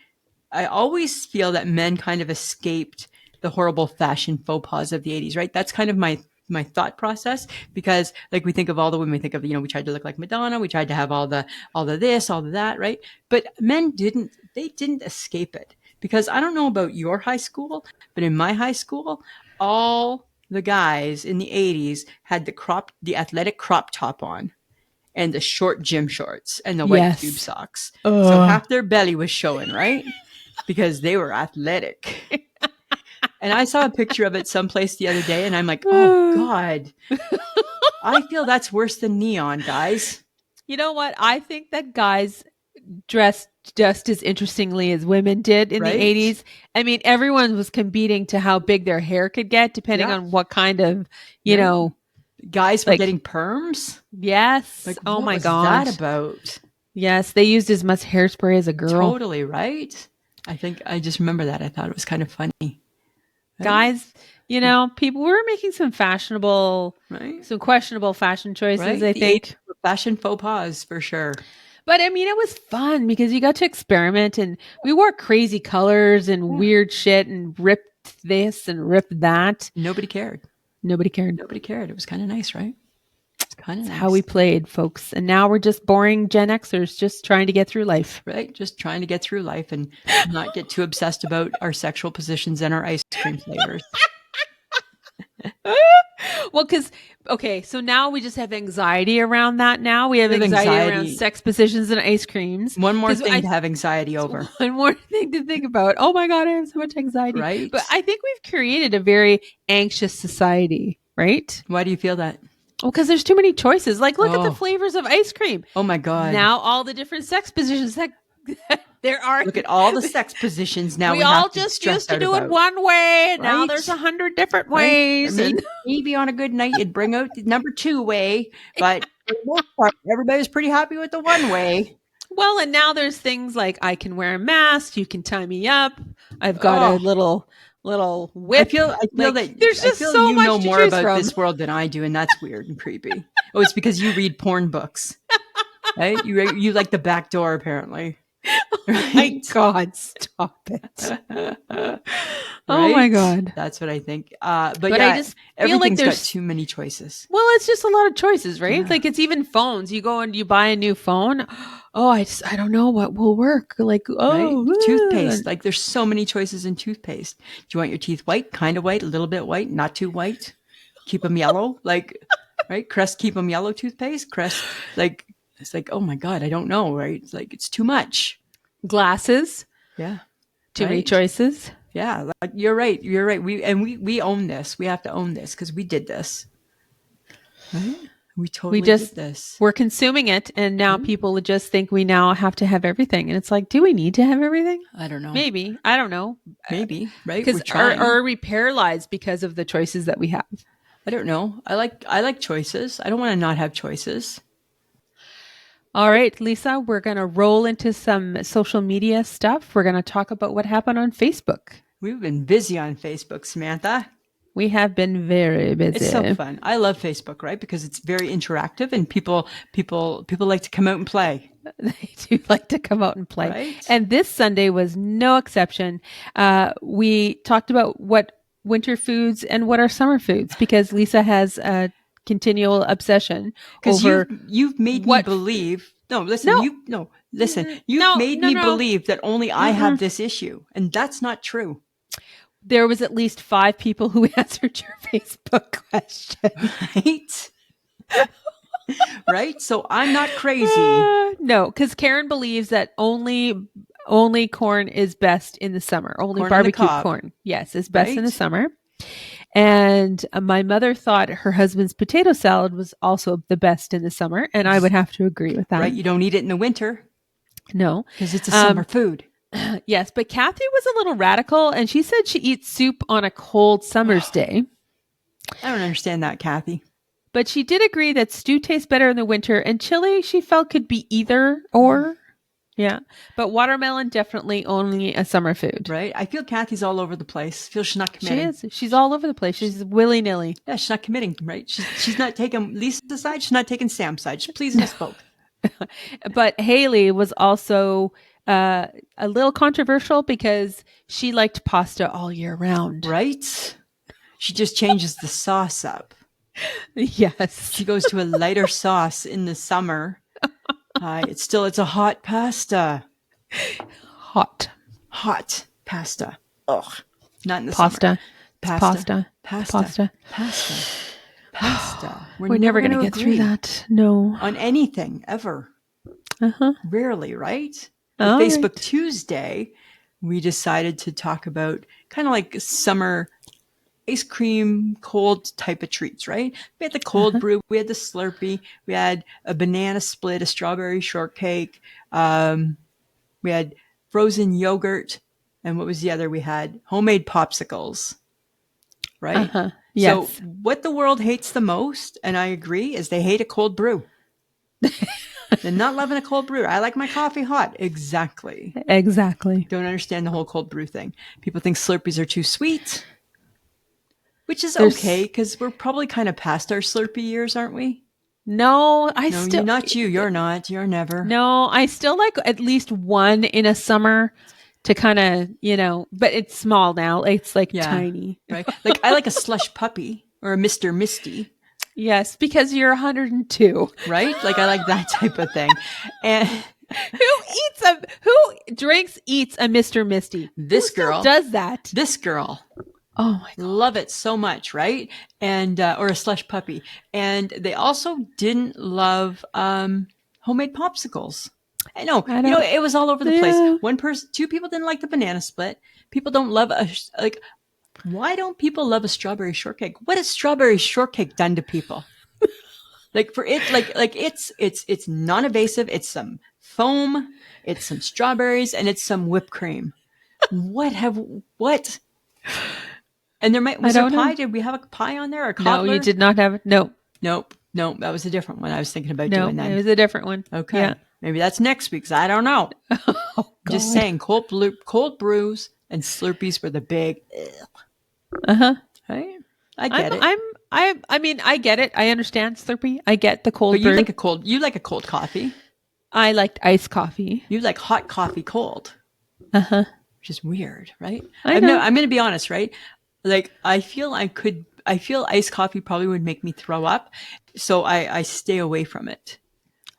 I always feel that men kind of escaped the horrible fashion faux pas of the 80s, right? That's kind of my thought process, because like we think of all the women, we think of, we tried to look like Madonna, we tried to have all the this, all the that, right? But men didn't escape it, because I don't know about your high school, but in my high school, all the guys in the 80s had the athletic crop top on and the short gym shorts and the white tube socks. So half their belly was showing, right? Because they were athletic. And I saw a picture of it someplace the other day, and I'm like, oh God, I feel that's worse than neon, guys. You know what? I think that guys dressed just as interestingly as women did in the 80s. I mean, everyone was competing to how big their hair could get, depending on what kind of, you know. Guys were getting perms? Yes. Like, oh my God. What was that about? Yes, they used as much hairspray as a girl. Totally, right? I think I just remember that. I thought it was kind of funny. Guys, people were making some fashionable, some questionable fashion choices, I think. Fashion faux pas, for sure. But I mean, it was fun because you got to experiment, and we wore crazy colors and weird shit and ripped this and ripped that. Nobody cared. Nobody cared. Nobody cared. It was kind of nice, right? It's kind of nice. How we played, folks. And now we're just boring Gen Xers just trying to get through life. Right? Just trying to get through life and not get too obsessed about our sexual positions and our ice cream flavors. Well, because, so now we just have anxiety around that now. We have anxiety around sex positions and ice creams. One more thing to have anxiety over. One more thing to think about. Oh my God, I have so much anxiety. Right? But I think we've created a very anxious society, right? Why do you feel that? Well, because there's too many choices. Like, look at the flavors of ice cream. Oh my God. Now all the different sex positions that there are. Look at all the sex positions now. We all just used to do it one way, and now there's 100 different ways. Right? Maybe on a good night you'd bring out the number 2 way, but for the most part, everybody's pretty happy with the 1 way. Well, and now there's things like I can wear a mask, you can tie me up. I've got a little whip. I feel that there's just so much know to more choose about from. this world than I do, and that's weird and creepy. Oh, it's because you read porn books, right? You like the back door, apparently. Right? My God, stop it. Right? Oh my God. That's what I think. But yeah, I just feel like there's got too many choices. Well, it's just a lot of choices, right? Yeah. Like it's even phones. You go and you buy a new phone. Oh, I don't know what will work. Like, toothpaste. Like there's so many choices in toothpaste. Do you want your teeth white, kind of white, a little bit white, not too white? Keep them yellow, like, right? Crest, keep them yellow toothpaste. Crest, like, it's like, oh my God, I don't know, right? It's like, it's too much. Glasses. Yeah. Too many choices. Yeah. Like, you're right. We own this. We have to own this because we did this. Right? We totally just did this. we're consuming it, and now people just think we now have to have everything, and it's like, do we need to have everything? I don't know. Maybe. I don't know. Maybe, right? Because We're trying. are we paralyzed because of the choices that we have? I don't know. I like choices. I don't want to not have choices. All right, Lisa, we're going to roll into some social media stuff. We're going to talk about what happened on Facebook. We've been busy on Facebook, Samantha. We have been very busy. It's so fun. I love Facebook, right? Because it's very interactive, and people like to come out and play. They do like to come out and play. Right? And this Sunday was no exception. We talked about what winter foods and what are summer foods, because Lisa has a continual obsession over you've made me believe. No, listen. You've made me believe that only I have this issue, and that's not true. There was at least 5 people who answered your Facebook question. Right? Right? So I'm not crazy. No, because Karen believes that only corn is best in the summer. Only corn barbecue corn, yes, is best in the summer. And my mother thought her husband's potato salad was also the best in the summer, and I would have to agree with that. Right? You don't eat it in the winter. No, because it's a summer food. Yes, but Kathy was a little radical, and she said she eats soup on a cold summer's day. I don't understand that, Kathy. But she did agree that stew tastes better in the winter, and chili she felt could be either or. Yeah. But watermelon, definitely only a summer food. Right. I feel Kathy's all over the place. I feel she's not committing. She is. She's all over the place. She's willy-nilly. Yeah, she's not committing, right? She's not taking Lisa's side. She's not taking Sam's side. She please misspoke. But Haley was also a little controversial because she liked pasta all year round. Right? She just changes the sauce up. Yes. She goes to a lighter sauce in the summer. It's a hot pasta. Hot pasta. Ugh. Not in the pasta. summer. Pasta. We're never going to get through that. No. On anything, ever. Rarely, right? All Facebook right. Tuesday, we decided to talk about kind of like summer ice cream, cold type of treats, right? We had the cold brew, we had the Slurpee, we had a banana split, a strawberry shortcake, we had frozen yogurt, and what was the other? We had homemade popsicles, right? Yes. So what the world hates the most, and I agree, is they hate a cold brew. They're not loving a cold brew. I like my coffee hot. Exactly. Don't understand the whole cold brew thing. People think Slurpees are too sweet. Which is okay, because we're probably kind of past our Slurpee years, aren't we? No, you're not you. You're not. You're never. No, I still like at least one in a summer to kind of, but it's small now. It's like tiny. Right. Like I like a slush puppy or a Mr. Misty. Yes, because you're 102. Right? Like I like that type of thing. And who eats a Mr. Misty? This girl does that. This girl. Oh my God. Love it so much, right? And or a slush puppy. And they also didn't love homemade popsicles. I know, it was all over the place. Two people didn't like the banana split. People don't love why don't people love a strawberry shortcake? What has strawberry shortcake done to people? It's non-invasive. It's some foam, it's some strawberries, and it's some whipped cream. What? And there was there pie. Did we have a pie on there? Or cobbler? No, you did not have it. No. Nope. That was a different one I was thinking about doing that. It was a different one. Okay. Yeah. Maybe that's next week's. I don't know. Just saying, cold brews and Slurpees were the big. Right? I get it. I get it. I understand Slurpee. I get the cold brew. But you like a cold coffee. I liked iced coffee. You like hot coffee cold. Which is weird, right? I know. I'm going to be honest, right? Like I feel iced coffee probably would make me throw up. So I stay away from it.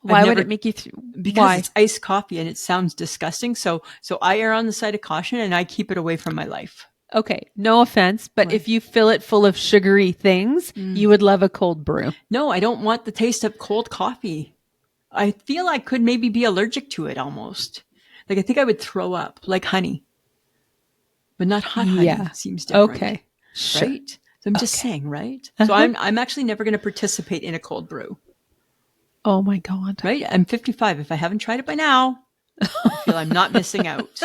Why would it make you because it's iced coffee and it sounds disgusting. So I err on the side of caution and I keep it away from my life. Okay, no offense, but if you fill it full of sugary things, you would love a cold brew. No, I don't want the taste of cold coffee. I feel I could maybe be allergic to it almost. Like I think I would throw up like honey. But not hot honey. Yeah. Seems different. Okay. Right? Sure. So I'm just saying, right? So I'm actually never going to participate in a cold brew. Oh my God. Right? I'm 55. If I haven't tried it by now, I feel I'm not missing out.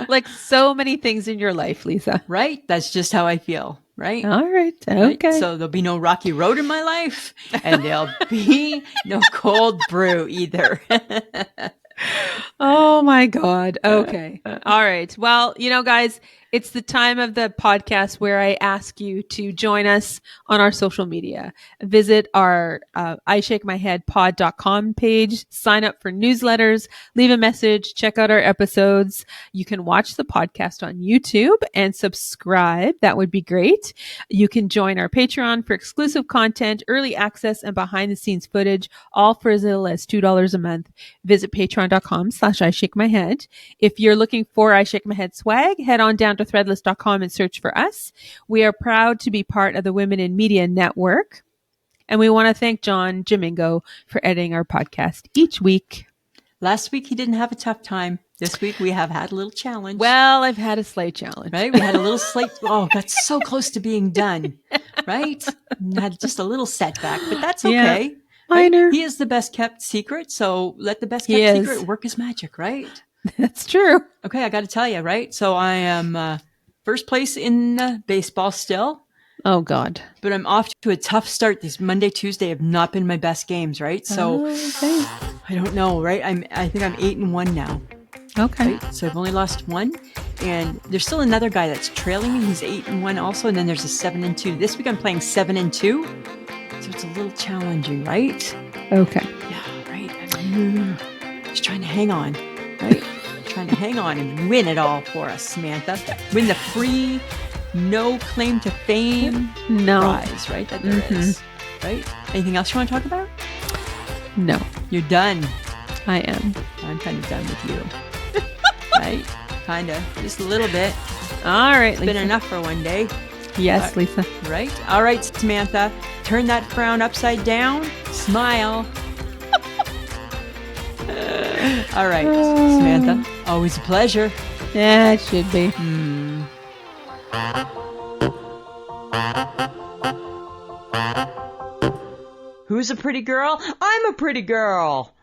Like so many things in your life, Lisa. Right? That's just how I feel. Right? All right. Okay. Right? So there'll be no rocky road in my life, and there'll be no cold brew either. Oh my God. Okay. All right. Well, guys, it's the time of the podcast where I ask you to join us on our social media. Visit our ishakemyheadpod.com page, sign up for newsletters, leave a message, check out our episodes. You can watch the podcast on YouTube and subscribe. That would be great. You can join our Patreon for exclusive content, early access, and behind the scenes footage, all for as little as $2 a month. Visit patreon.com/ishakemyhead. If you're looking for I Shake My Head swag, head on down to threadless.com and search for us. We are proud to be part of the Women in Media Network. And we want to thank John Jamingo for editing our podcast each week. Last week, he didn't have a tough time. This week, we have had a little challenge. Well, I've had a slight challenge. Right? We had a little slight, got so close to being done. Right? Had just a little setback, but that's okay. Yeah. Minor. He is the best kept secret, so let the best kept secret work his magic, right? That's true. Okay, I got to tell you, right? So I am first place in baseball still. Oh, God. But I'm off to a tough start. This Monday, Tuesday have not been my best games, right? So I don't know, right? I think I'm 8-1 now. Okay. Right? So I've only lost one. And there's still another guy that's trailing me. He's 8-1 also. And then there's a 7-2. This week I'm playing 7-2. So it's a little challenging, right? Okay. Yeah, right. I'm just trying to hang on, right? Trying to hang on and win it all for us, Samantha. Win the free, no claim to fame prize, right? That there is, right? Anything else you want to talk about? No. You're done. I am. I'm kind of done with you. Right? Kind of. Just a little bit. All right, It's been enough for one day. Yes, Lisa. Right? All right, Samantha. Turn that frown upside down. Smile. All right, Samantha. Always a pleasure. Yeah, it should be. Who's a pretty girl? I'm a pretty girl.